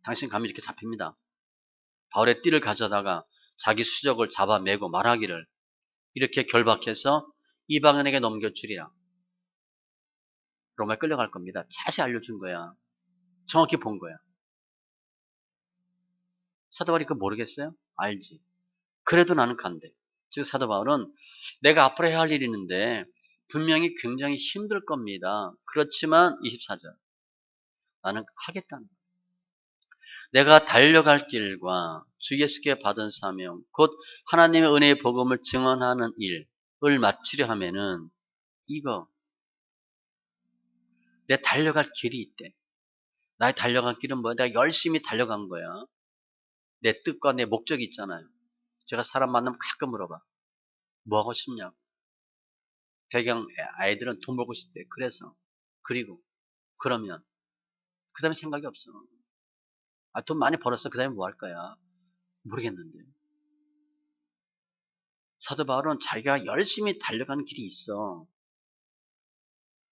당신 가면 이렇게 잡힙니다. 바울의 띠를 가져다가 자기 수적을 잡아매고 말하기를 이렇게 결박해서 이방인에게 넘겨주리라. 로마에 끌려갈 겁니다. 자세히 알려준 거야. 정확히 본 거야. 사도 바울이 그거 모르겠어요? 알지. 그래도 나는 간대. 즉 사도 바울은 내가 앞으로 해야 할 일이 있는데 분명히 굉장히 힘들 겁니다. 그렇지만 24절 나는 하겠다는 거야. 내가 달려갈 길과 주 예수께 받은 사명 곧 하나님의 은혜의 복음을 증언하는 일을 마치려 하면은 이거 내 달려갈 길이 있대. 나의 달려갈 길은 뭐야? 내가 열심히 달려간 거야. 내 뜻과 내 목적이 있잖아요. 제가 사람 만나면 가끔 물어봐. 뭐 하고 싶냐고. 대경 아이들은 돈 벌고 싶대. 그래서. 그리고. 그러면. 그 다음에 생각이 없어. 아, 돈 많이 벌었어. 그 다음에 뭐 할 거야? 모르겠는데. 사도 바울은 자기가 열심히 달려가는 길이 있어.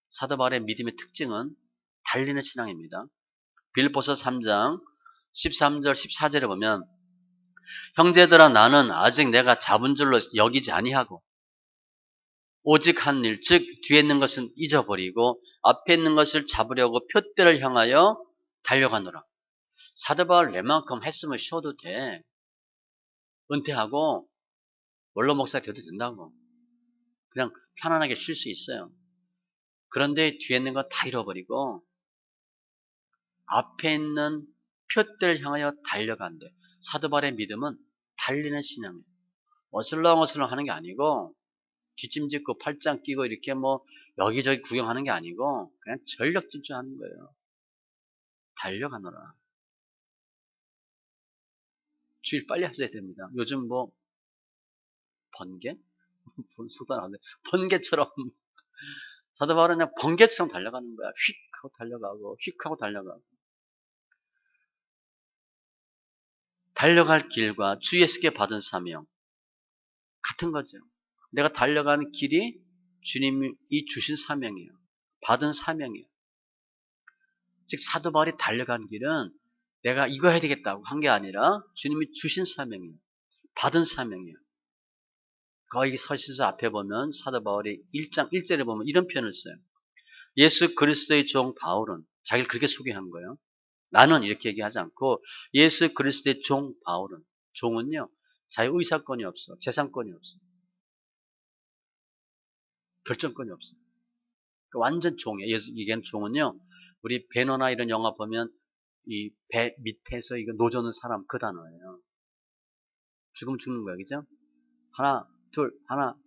사도 바울의 믿음의 특징은 달리는 신앙입니다. 빌립보서 3장 13절 14절에 보면 형제들아 나는 아직 내가 잡은 줄로 여기지 아니하고 오직 한 일, 즉 뒤에 있는 것은 잊어버리고 앞에 있는 것을 잡으려고 표대를 향하여 달려가노라. 사도 바울 내만큼 했으면 쉬어도 돼. 은퇴하고 원로 목사 돼도 된다고. 그냥 편안하게 쉴 수 있어요. 그런데 뒤에 있는 거 다 잃어버리고 앞에 있는 표대를 향하여 달려간대. 사도 바울의 믿음은 달리는 신앙이에요. 어슬렁어슬렁 하는 게 아니고 뒷짐 짓고 팔짱 끼고 이렇게 뭐 여기저기 구경하는 게 아니고 그냥 전력 질주하는 거예요. 달려가노라. 주일 빨리 하셔야 됩니다. 요즘 뭐 번개? 소도 나오는데 번개처럼 사도 바울은 그냥 번개처럼 달려가는 거야. 휙 하고 달려가고 휙 하고 달려가고 달려갈 길과 주 예수께 받은 사명 같은 거죠. 내가 달려가는 길이 주님이 주신 사명이에요. 받은 사명이에요. 즉 사도 바울이 달려간 길은 내가 이거 해야 되겠다고 한 게 아니라 주님이 주신 사명이에요. 받은 사명이에요. 거기 서신서 앞에 보면 사도 바울이 1장 1절에 보면 이런 표현을 써요. 예수 그리스도의 종 바울은 자기를 그렇게 소개한 거예요. 나는 이렇게 얘기하지 않고 예수 그리스도의 종 바울은 종은요 자유 의사권이 없어. 재산권이 없어. 결정권이 없어. 완전 종이에요. 이게 종은요 우리 배너나 이런 영화 보면 이 배 밑에서 이거 노조는 사람 그 단어예요. 죽으면 죽는 거야. 그죠? 하나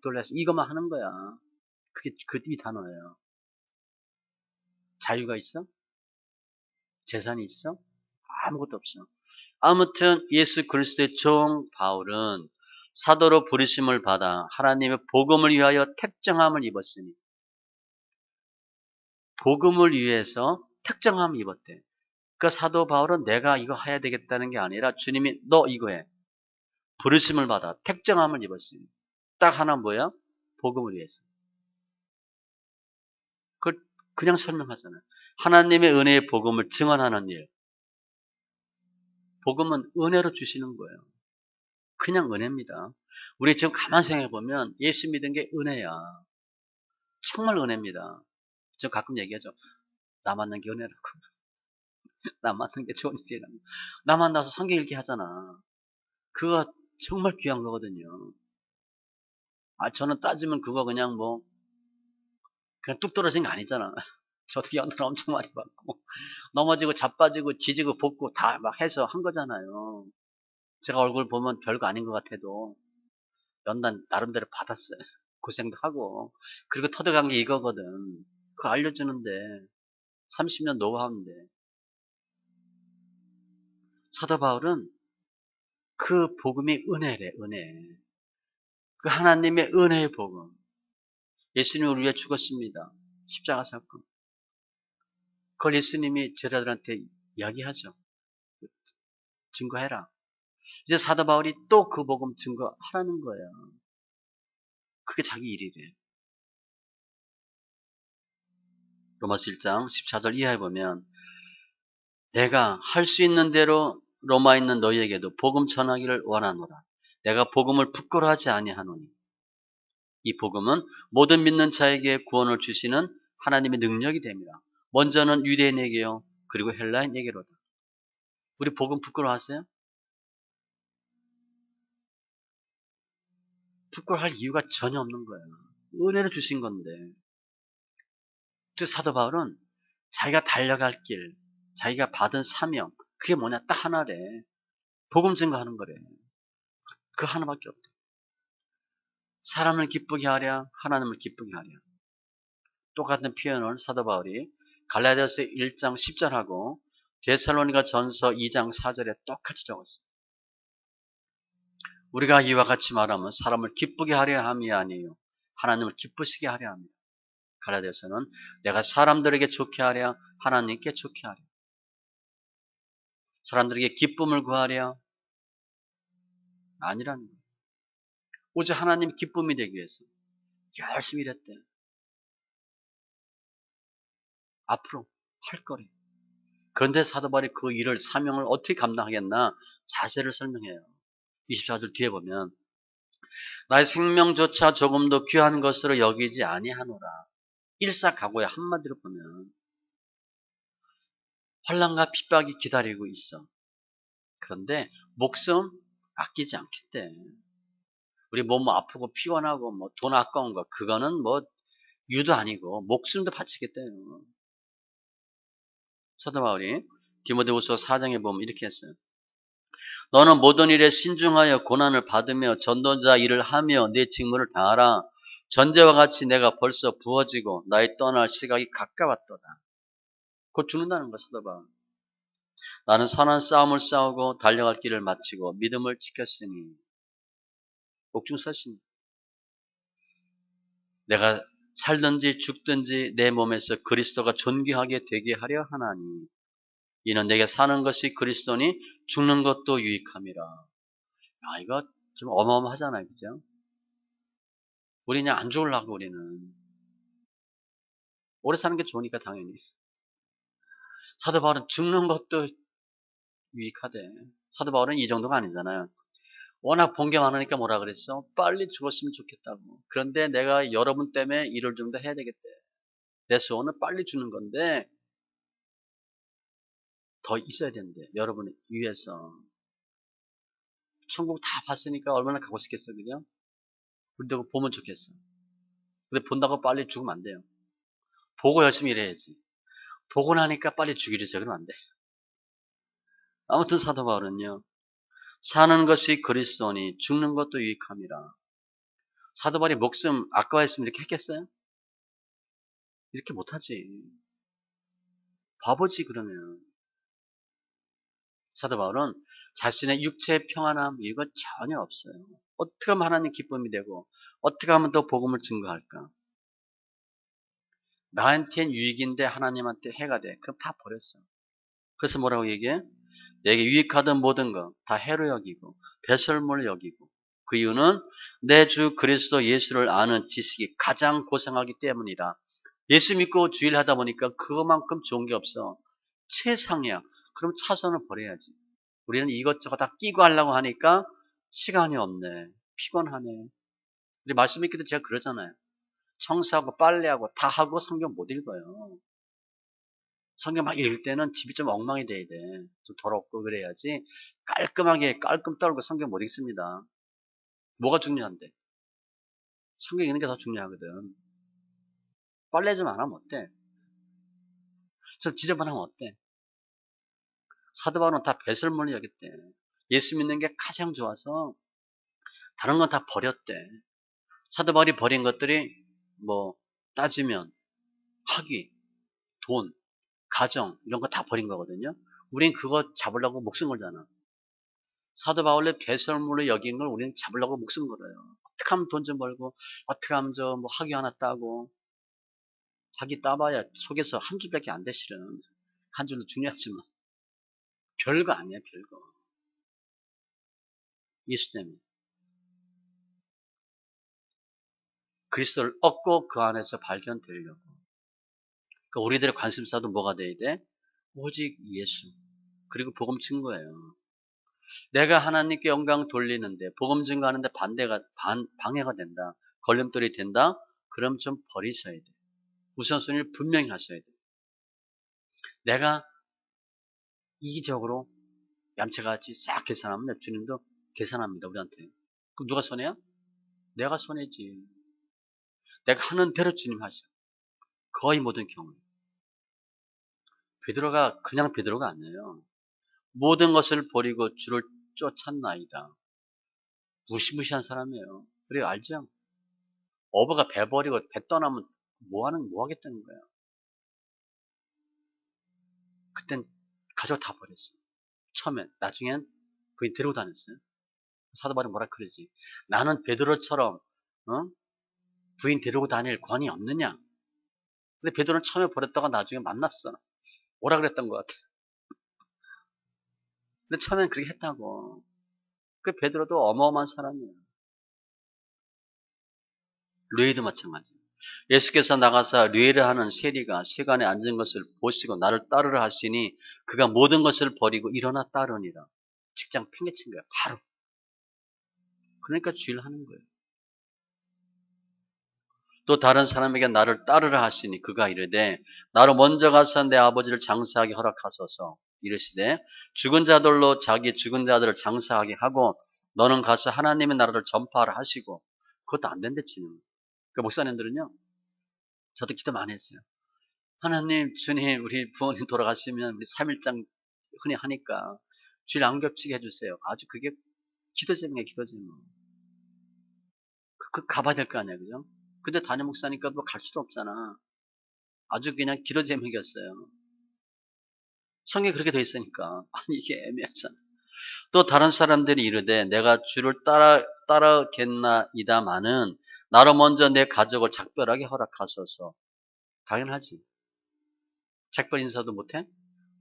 둘 해서 이것만 하는 거야. 그게 이 단어예요. 자유가 있어? 재산이 있어? 아무것도 없어. 아무튼 예수 그리스도의 종 바울은 사도로 부르심을 받아 하나님의 복음을 위하여 택정함을 입었으니 복음을 위해서 택정함을 입었대. 그 사도 바울은 내가 이거 해야 되겠다는 게 아니라 주님이 너 이거 해. 부르심을 받아 택정함을 입었으니 딱 하나 뭐야? 복음을 위해서. 그냥 설명하잖아요. 하나님의 은혜의 복음을 증언하는 일. 복음은 은혜로 주시는 거예요. 그냥 은혜입니다. 우리 지금 가만 생각해보면 예수 믿은 게 은혜야. 정말 은혜입니다. 저 가끔 얘기하죠. 나 만난 게 은혜라고. 나 만난 게 좋은 일이라고. 나 만나서 성경 읽기 하잖아. 그거 정말 귀한 거거든요. 저는 따지면 그거 그냥 뭐 그냥 뚝 떨어진 거 아니잖아. 저도 연애를 엄청 많이 받고 넘어지고 자빠지고 지지고 볶고 다 막 해서 한 거잖아요. 제가 얼굴 보면 별거 아닌 것 같아도 연단 나름대로 받았어요. 고생도 하고 그리고 터득한 게 이거거든. 그거 알려주는데 30년 노하우인데 사도 바울은 그 복음이 은혜래. 은혜. 그 하나님의 은혜의 복음. 예수님이 우리 위해 죽었습니다. 십자가 사건. 그걸 예수님이 제자들한테 이야기하죠. 증거해라. 이제 사도 바울이 또 그 복음 증거하라는 거예요. 그게 자기 일이래. 로마서 1장 14절 이하에 보면 내가 할 수 있는 대로 로마에 있는 너희에게도 복음 전하기를 원하노라. 내가 복음을 부끄러워하지 아니하노니 이 복음은 모든 믿는 자에게 구원을 주시는 하나님의 능력이 됩니다. 먼저는 유대인에게요. 그리고 헬라인에게로다. 우리 복음 부끄러워하세요? 부끄러워할 이유가 전혀 없는 거예요. 은혜를 주신 건데. 그 사도 바울은 자기가 달려갈 길, 자기가 받은 사명, 그게 뭐냐? 딱 하나래. 복음 증거하는 거래. 그 하나밖에 없대. 사람을 기쁘게 하랴, 하나님을 기쁘게 하랴. 똑같은 표현을 사도 바울이 갈라디아서 1장 10절하고 데살로니가 전서 2장 4절에 똑같이 적었어요. 우리가 이와 같이 말하면 사람을 기쁘게 하려 함이 아니에요. 하나님을 기쁘시게 하려 합니다. 갈라디아서는 내가 사람들에게 좋게 하랴, 하나님께 좋게 하랴. 사람들에게 기쁨을 구하랴, 아니라는 거예요. 오직 하나님 기쁨이 되기 위해서 열심히 일했대. 앞으로 할 거래. 그런데 사도 바울이 그 일을, 사명을 어떻게 감당하겠나 자세를 설명해요. 24절 뒤에 보면 나의 생명조차 조금도 귀한 것으로 여기지 아니하노라. 일사각오의 한마디로 보면 환난과 핍박이 기다리고 있어. 그런데 목숨 아끼지 않겠대. 우리 몸 아프고 피곤하고 뭐 돈 아까운 거 그거는 뭐 유도 아니고 목숨도 바치겠대요. 사도 바울이 디모데후서 4장에 보면 이렇게 했어요. 너는 모든 일에 신중하여 고난을 받으며 전도자 일을 하며 내 직무를 다하라. 전제와 같이 내가 벌써 부어지고 나의 떠날 시각이 가까웠도다. 곧 죽는다는 거 사도 바울. 나는 선한 싸움을 싸우고 달려갈 길을 마치고 믿음을 지켰으니 옥중서신. 내가 살든지 죽든지 내 몸에서 그리스도가 존귀하게 되게 하려 하나니 이는 내게 사는 것이 그리스도니 죽는 것도 유익함이라. 야, 이거 좀 어마어마하잖아요. 그죠? 우리 그냥 안 죽으려고 우리는. 오래 사는 게 좋으니까 당연히. 사도 바울은 죽는 것도 유익하대. 사도 바울은 이 정도가 아니잖아요. 워낙 본 게 많으니까 뭐라 그랬어? 빨리 죽었으면 좋겠다고. 그런데 내가 여러분 때문에 일을 좀 더 해야 되겠대. 내 소원은 빨리 죽는 건데 더 있어야 된대. 여러분을 위해서. 천국 다 봤으니까 얼마나 가고 싶겠어, 그죠? 근데 보면 좋겠어. 근데 본다고 빨리 죽으면 안 돼요. 보고 열심히 일해야지. 보고 나니까 빨리 죽이려고 그러면 안 돼. 아무튼 사도 바울은요. 사는 것이 그리스도니 죽는 것도 유익함이라. 사도 바울이 목숨 아까워했으면 이렇게 했겠어요? 이렇게 못하지. 바보지 그러면. 사도 바울은 자신의 육체의 평안함 이거 전혀 없어요. 어떻게 하면 하나님 기쁨이 되고 어떻게 하면 더 복음을 증거할까? 나한테는 유익인데 하나님한테 해가 돼. 그럼 다 버렸어. 그래서 뭐라고 얘기해? 내게 유익하던 모든 거 다 해로 여기고 배설물 여기고 그 이유는 내 주 그리스도 예수를 아는 지식이 가장 고상하기 때문이라. 예수 믿고 주일 하다 보니까 그거만큼 좋은 게 없어. 최상이야. 그럼 차선을 버려야지. 우리는 이것저것 다 끼고 하려고 하니까 시간이 없네. 피곤하네. 우리 말씀 읽기도 제가 그러잖아요. 청소하고 빨래하고 다 하고 성경 못 읽어요. 성경 막 읽을 때는 집이 좀 엉망이 돼야 돼. 좀 더럽고 그래야지. 깔끔하게 깔끔 떨고 성경 못 읽습니다. 뭐가 중요한데? 성경 읽는 게 더 중요하거든. 빨래 좀 안 하면 어때? 좀 지저분하면 어때? 사도 바울은 다 배설물을 여겼대. 예수 믿는 게 가장 좋아서 다른 건 다 버렸대. 사도 바울이 버린 것들이 뭐 따지면 학위, 돈, 가정 이런 거 다 버린 거거든요. 우린 그거 잡으려고 목숨 걸잖아. 사도 바울의 배설물을 여긴 걸 우리는 잡으려고 목숨 걸어요. 어떻게 하면 돈 좀 벌고 어떻게 하면 저 뭐 학위 하나 따고 학위 따봐야 속에서 한 줄밖에 안 돼 실은. 한 줄도 중요하지만 별거 아니야 별거. 예수 때문에. 그리스도를 얻고 그 안에서 발견되려고. 그러니까 우리들의 관심사도 뭐가 돼야 돼? 오직 예수. 그리고 복음 증거예요. 내가 하나님께 영광 돌리는데 복음 증거하는데 방해가 된다. 걸림돌이 된다. 그럼 좀 버리셔야 돼. 우선순위를 분명히 하셔야 돼. 내가 이기적으로 얌체같이 싹 계산하면 주님도 계산합니다. 우리한테. 그럼 누가 손해야? 내가 손해지. 내가 하는 대로 주님 하셔. 거의 모든 경우에. 베드로가 그냥 베드로가 아니에요. 모든 것을 버리고 주를 쫓았나이다. 무시무시한 사람이에요. 그리고 알죠? 어부가 배 버리고 배 떠나면 뭐 하겠다는 거야. 그땐 가족 다 버렸어요. 처음엔. 나중엔 부인 데리고 다녔어요. 사도 바울이 뭐라 그러지? 나는 베드로처럼 부인 데리고 다닐 권이 없느냐? 근데 베드로는 처음에 버렸다가 나중에 만났어. 오라 그랬던 것 같아. 근데 처음엔 그렇게 했다고. 그 베드로도 어마어마한 사람이에요. 류에도 마찬가지. 예수께서 나가사 류에를 하는 세리가 세간에 앉은 것을 보시고 나를 따르라 하시니 그가 모든 것을 버리고 일어나 따르니라. 직장 팽개친 거야. 바로. 그러니까 주일 하는 거예요. 또 다른 사람에게 나를 따르라 하시니 그가 이르되 나로 먼저 가서 내 아버지를 장사하게 허락하소서. 이르시되 죽은 자들로 자기 죽은 자들을 장사하게 하고 너는 가서 하나님의 나라를 전파하라 하시고 그것도 안 된대 주님. 그 목사님들은요. 저도 기도 많이 했어요. 하나님 주님 우리 부모님 돌아가시면 우리 3일장 흔히 하니까 주일 안 겹치게 해주세요. 아주 그게 기도 제목이에요. 기도 제목. 가봐야 될 거 아니야 그죠? 근데 담임 목사니까 뭐 갈 수도 없잖아. 아주 그냥 기도 제목이었어요. 성경에 그렇게 돼 있으니까. 아니, 이게 애매하잖아. 또 다른 사람들이 이르되 내가 주를 따라겠나이다마는 나로 먼저 내 가족을 작별하게 허락하소서. 당연하지. 작별 인사도 못해?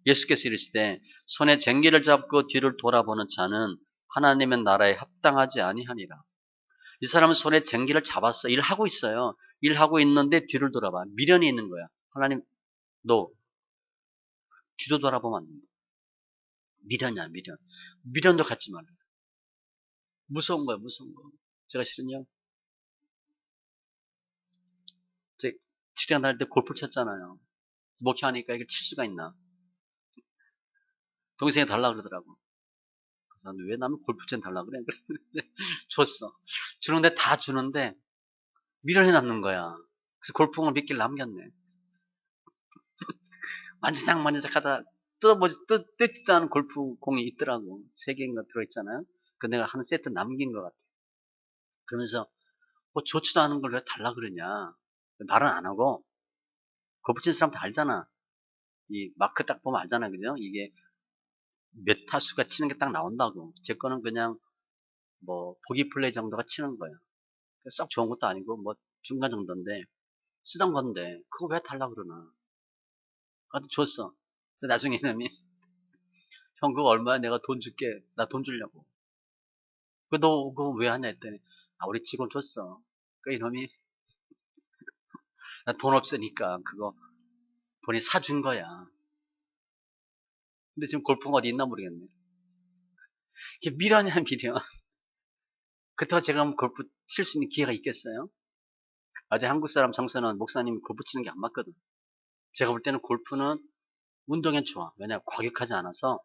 예수께서 이르시되 손에 쟁기를 잡고 뒤를 돌아보는 자는 하나님의 나라에 합당하지 아니하니라. 이 사람은 손에 쟁기를 잡았어. 일하고 있어요. 일하고 있는데 뒤를 돌아봐. 미련이 있는 거야. 하나님, 너 뒤도 돌아보면 안 된다. 미련이야, 미련. 미련도 갖지 말라. 무서운 거야, 무서운 거. 제가 실은요, 제 직장 다닐 때 골프 쳤잖아요. 목회하니까 이걸 칠 수가 있나. 동생이 달라 그러더라고. 그래서 왜 나는 골프채 달라 그래? 그래서 줬어. 주는데 다 주는데 미련이 남는 거야. 그래서 골프공을 몇 개를 남겼네. 만지작 하다 뜯지도 않은 골프공이 있더라고. 3개인가 들어있잖아요. 그 내가 한 세트 남긴 것 같아. 그러면서 뭐 좋지도 않은 걸 왜 달라 그러냐. 말은 안 하고 골프 치는 사람 다 알잖아. 이 마크 딱 보면 알잖아. 그죠? 이게 몇 타수가 치는 게 딱 나온다고. 제 거는 그냥 뭐 보기 플레이 정도가 치는 거야. 썩 좋은 것도 아니고 뭐 중간 정도인데 쓰던 건데 그거 왜 달라 그러나. 나도 줬어. 근데 나중에 이놈이 형 그거 얼마야 내가 돈 줄게. 나 돈 주려고. 너 그거 왜 하냐 했더니 아 우리 직원 줬어. 그 이놈이 나 돈 없으니까 그거 본인이 사준 거야. 근데 지금 골프가 어디 있나 모르겠네. 이게 미련이야 미련. 그렇다고 제가 한번 골프 칠 수 있는 기회가 있겠어요? 아직 한국 사람 정서는 목사님이 골프 치는 게 안 맞거든. 제가 볼 때는 골프는 운동엔 좋아. 왜냐면 과격하지 않아서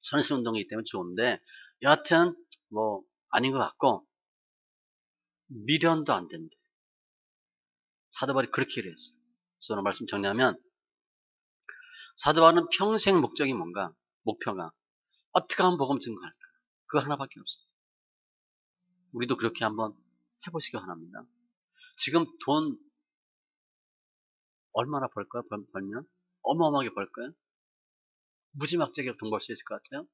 선수 운동이기 때문에 좋은데 여하튼 뭐 아닌 것 같고 미련도 안 된대. 사도 바울이 그렇게 이랬어요. 그래서 오늘 말씀 정리하면 사도 바울은 평생 목적이 뭔가? 목표가 어떻게 하면 복음 증거할까? 그거 하나밖에 없어요. 우리도 그렇게 한번 해보시기 바랍니다. 지금 돈 얼마나 벌까요? 벌면? 어마어마하게 벌까요? 무지막지하게 돈 벌 수 있을 것 같아요?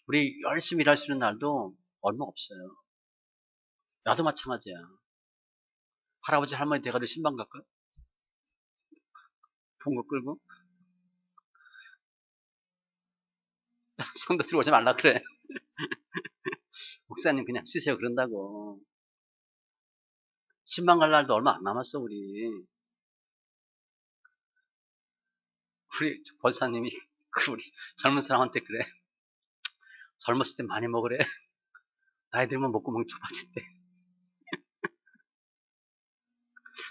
우리 열심히 일할 수 있는 날도 얼마 없어요. 나도 마찬가지야. 할아버지 할머니 대가리 신방 갈까요? 본거 끌고? 성도 들어오지 말라 그래. 목사님 그냥 쉬세요 그런다고. 신방 갈 날도 얼마 안 남았어 우리. 우리 권사님이 우리 젊은 사람한테 그래. 젊었을 때 많이 먹으래. 나이 들면 목구멍이 좁아진대.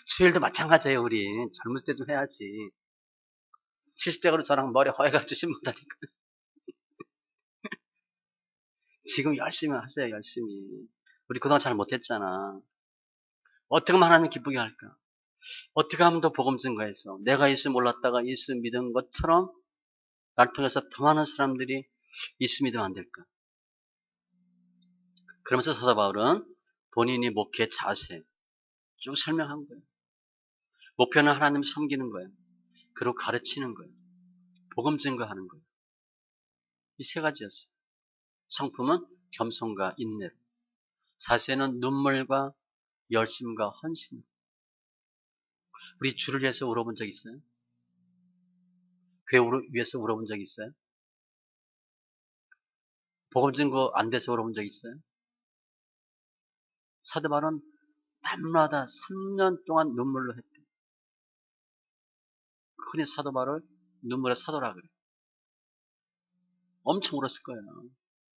수일도 마찬가지예요. 우리 젊었을 때 좀 해야지. 70대가로 저랑 머리 허해가지고 신문다니까. 지금 열심히 하세요. 열심히. 우리 그동안 잘 못했잖아. 어떻게 하면 하나님 기쁘게 할까? 어떻게 하면 더 복음 증거해서 내가 예수 몰랐다가 예수 믿은 것처럼 나를 통해서 더 많은 사람들이 예수 믿으면 안 될까? 그러면서 사도 바울은 본인이 목회 자세 쭉 설명한 거예요. 목표는 하나님 섬기는 거예요. 그리고 가르치는 거예요. 복음 증거하는 거예요. 이 세 가지였어요. 성품은 겸손과 인내로. 자세는 눈물과 열심과 헌신. 우리 주를 위해서 울어본 적 있어요? 교회 위해서 울어본 적 있어요? 복음 증거 안 돼서 울어본 적 있어요? 사도 바울은 밤마다 3년 동안 눈물로 했대. 흔히 사도 바울을 눈물의 사도라 그래. 엄청 울었을 거예요.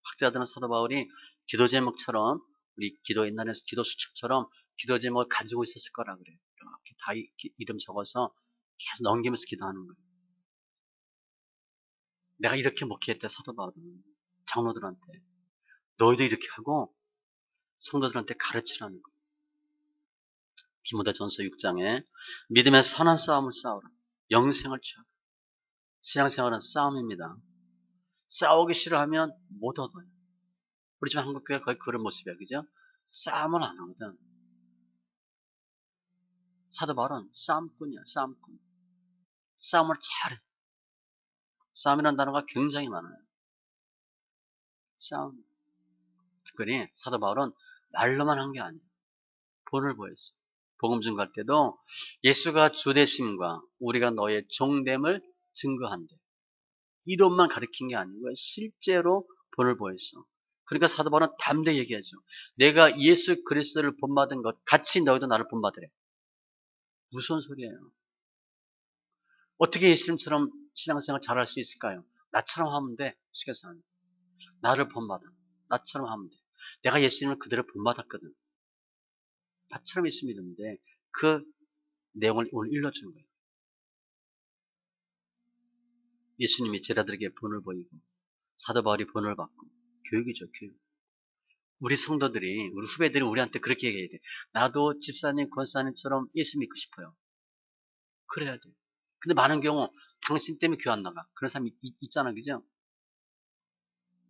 학자들은 사도 바울이 기도 제목처럼 우리 기도 옛날에 기도 수첩처럼 기도 제목을 가지고 있었을 거라 그래. 이렇게 다 이름 적어서 계속 넘기면서 기도하는 거예요. 내가 이렇게 목회했대 사도 바울은 장로들한테 너희도 이렇게 하고 성도들한테 가르치라는 거예요. 디모데전서 6장에 믿음의 선한 싸움을 싸우라. 영생을 취하라. 신앙생활은 싸움입니다. 싸우기 싫어하면 못 얻어요. 우리 지금 한국교회 거의 그런 모습이야, 그죠? 싸움을 안 하거든. 사도 바울은 싸움꾼이야, 싸움꾼. 싸움을 잘해. 싸움이라는 단어가 굉장히 많아요. 싸움. 특별히 사도 바울은 말로만 한 게 아니에요. 본을 보였어. 복음 증거할 때도 예수가 주되심과 우리가 너의 종됨을 증거한대. 이론만 가르친 게 아니고 실제로 본을 보였어. 그러니까 사도 바울은 담대히 얘기하죠. 내가 예수 그리스도를 본받은 것 같이 너희도 나를 본받으래. 무슨 소리예요? 어떻게 예수님처럼 신앙생활 잘할 수 있을까요? 나처럼 하면 돼. 시계산. 나를 본받아. 나처럼 하면 돼. 내가 예수님을 그대로 본받았거든. 나처럼 예수 믿었는데 그 내용을 오늘 일러주는 거예요. 예수님이 제자들에게 본을 보이고 사도 바울이 본을 받고 교육이죠. 교육. 우리 성도들이 우리 후배들이 우리한테 그렇게 얘기해야 돼. 나도 집사님 권사님처럼 예수 믿고 싶어요. 그래야 돼. 근데 많은 경우 당신 때문에 교회 안 나가. 그런 사람이 있잖아. 그죠?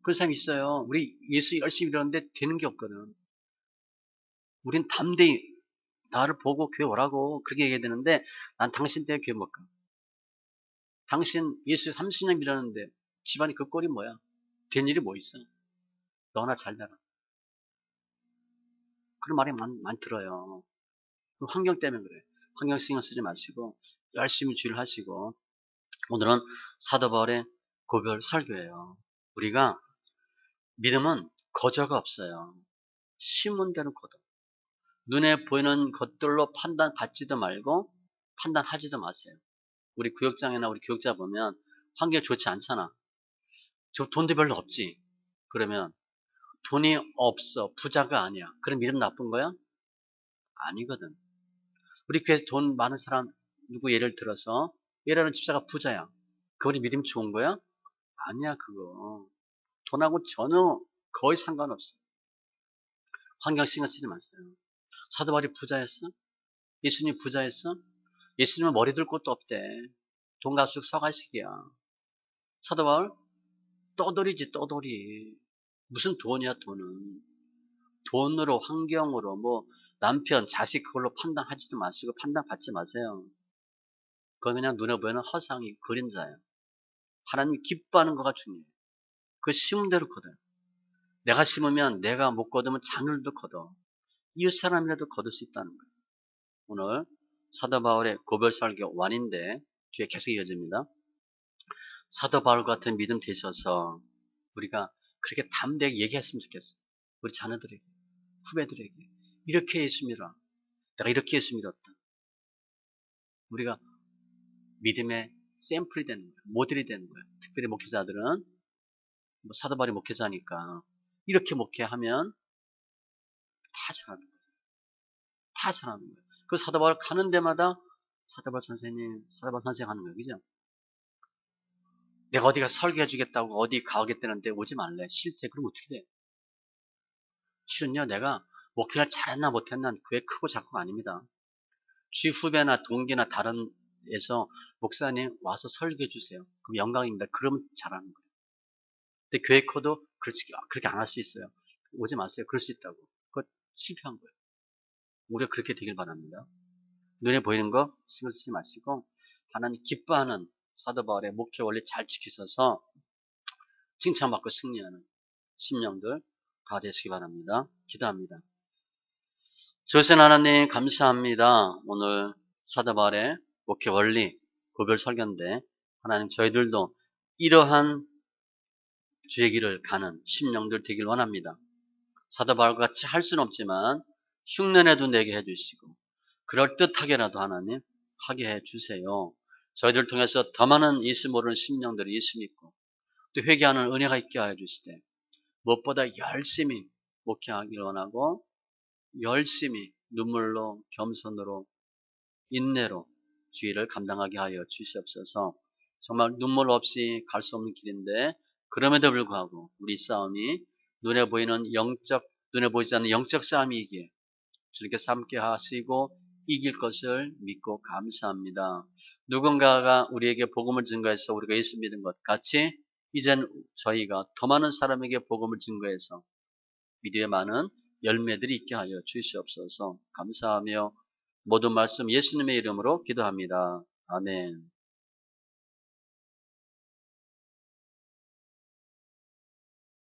그런 사람이 있어요. 우리 예수 열심히 믿었는데 되는 게 없거든. 우린 담대히 나를 보고 교회 오라고 그렇게 얘기해야 되는데 난 당신 때문에 교회 못 가. 당신 예수 30년 믿었는데 집안이 그 꼴이 뭐야? 된 일이 뭐 있어? 너나 잘 되라. 그런 말이 많이 들어요. 환경 때문에 그래. 환경 신경 쓰지 마시고 열심히 주의를 하시고 오늘은 사도 바울의 고별 설교예요. 우리가 믿음은 거저가 없어요. 심은 대로 거둬. 눈에 보이는 것들로 판단받지도 말고 판단하지도 마세요. 우리 구역장이나 우리 교육자 보면 환경이 좋지 않잖아. 저 돈도 별로 없지. 그러면 돈이 없어. 부자가 아니야. 그럼 믿음 나쁜 거야? 아니거든. 우리 교회에서 돈 많은 사람 누구 예를 들어서 예를 집사가 부자야. 그분이 믿음 좋은 거야? 아니야 그거. 돈하고 전혀 거의 상관없어. 환경 신경 쓰지 마세요. 사도 바울이 부자였어? 예수님 부자였어? 예수님은 머리 들 곳도 없대. 돈 가수록 서가식이야. 사도 바울 떠돌이지 떠돌이. 무슨 돈이야 돈은. 돈으로 환경으로 뭐 남편 자식 그걸로 판단하지도 마시고 판단받지 마세요. 그건 그냥 눈에 보이는 허상이 그림자예요. 하나님이 기뻐하는 거가 중요해요. 그 심은 대로 거둬요. 내가 심으면 내가 못 거두면 자녀들도 거둬. 이웃 사람이라도 거둘 수 있다는 거예요. 오늘 사도 바울의 고별 설교 완인데 뒤에 계속 이어집니다. 사도 바울 같은 믿음 되셔서 우리가 그렇게 담대하게 얘기했으면 좋겠어요. 우리 자녀들에게, 후배들에게 이렇게 예수 믿어라. 내가 이렇게 예수 믿었다. 우리가 믿음의 샘플이 되는 거예요. 모델이 되는 거예요. 특별히 목회자들은 뭐 사도 바울이 목회자니까 이렇게 목회하면 다 잘하는 거예요. 다 잘하는 거예요. 그 사도 바울 가는 데마다 사도 바울 선생님, 사도 바울 선생님 하는 거예요. 그죠? 내가 어디 가서 설교해 주겠다고 어디 가겠다는데 오지 말래. 싫대. 그럼 어떻게 돼? 실은요, 내가 목회를 잘했나 못했나 그게 크고 작고가 아닙니다. 쥐 후배나 동기나 다른 에서 목사님 와서 설교해 주세요. 그럼 영광입니다. 그러면 잘하는 거예요. 근데 교회 커도 그렇게 안 할 수 있어요. 오지 마세요. 그럴 수 있다고. 그거 실패한 거예요. 우리가 그렇게 되길 바랍니다. 눈에 보이는 거 신경 쓰지 마시고 하나님 기뻐하는 사도 바울의 목회 원리 잘 지키셔서 칭찬받고 승리하는 심령들 다 되시기 바랍니다. 기도합니다. 조선 하나님 감사합니다. 오늘 사도 바울의 목회 원리 고별 설교인데 하나님 저희들도 이러한 주의 길을 가는 심령들 되길 원합니다. 사도 바울과 같이 할 수는 없지만 흉내내도 내게 해주시고 그럴듯하게라도 하나님 하게 해주세요. 저희들 통해서 더 많은 예수 모르는 심령들이 예수 믿고 또 회개하는 은혜가 있게 하여 주시되 무엇보다 열심히 목회하기를 원하고 열심히 눈물로 겸손으로 인내로 주의를 감당하게 하여 주시옵소서. 정말 눈물 없이 갈 수 없는 길인데 그럼에도 불구하고 우리 싸움이 눈에 보이지 않는 영적 싸움이기에 주님께 삼게 하시고 이길 것을 믿고 감사합니다. 누군가가 우리에게 복음을 증거해서 우리가 예수 믿은 것 같이 이젠 저희가 더 많은 사람에게 복음을 증거해서 믿음의 많은 열매들이 있게 하여 주시옵소서. 감사하며 모든 말씀 예수님의 이름으로 기도합니다. 아멘.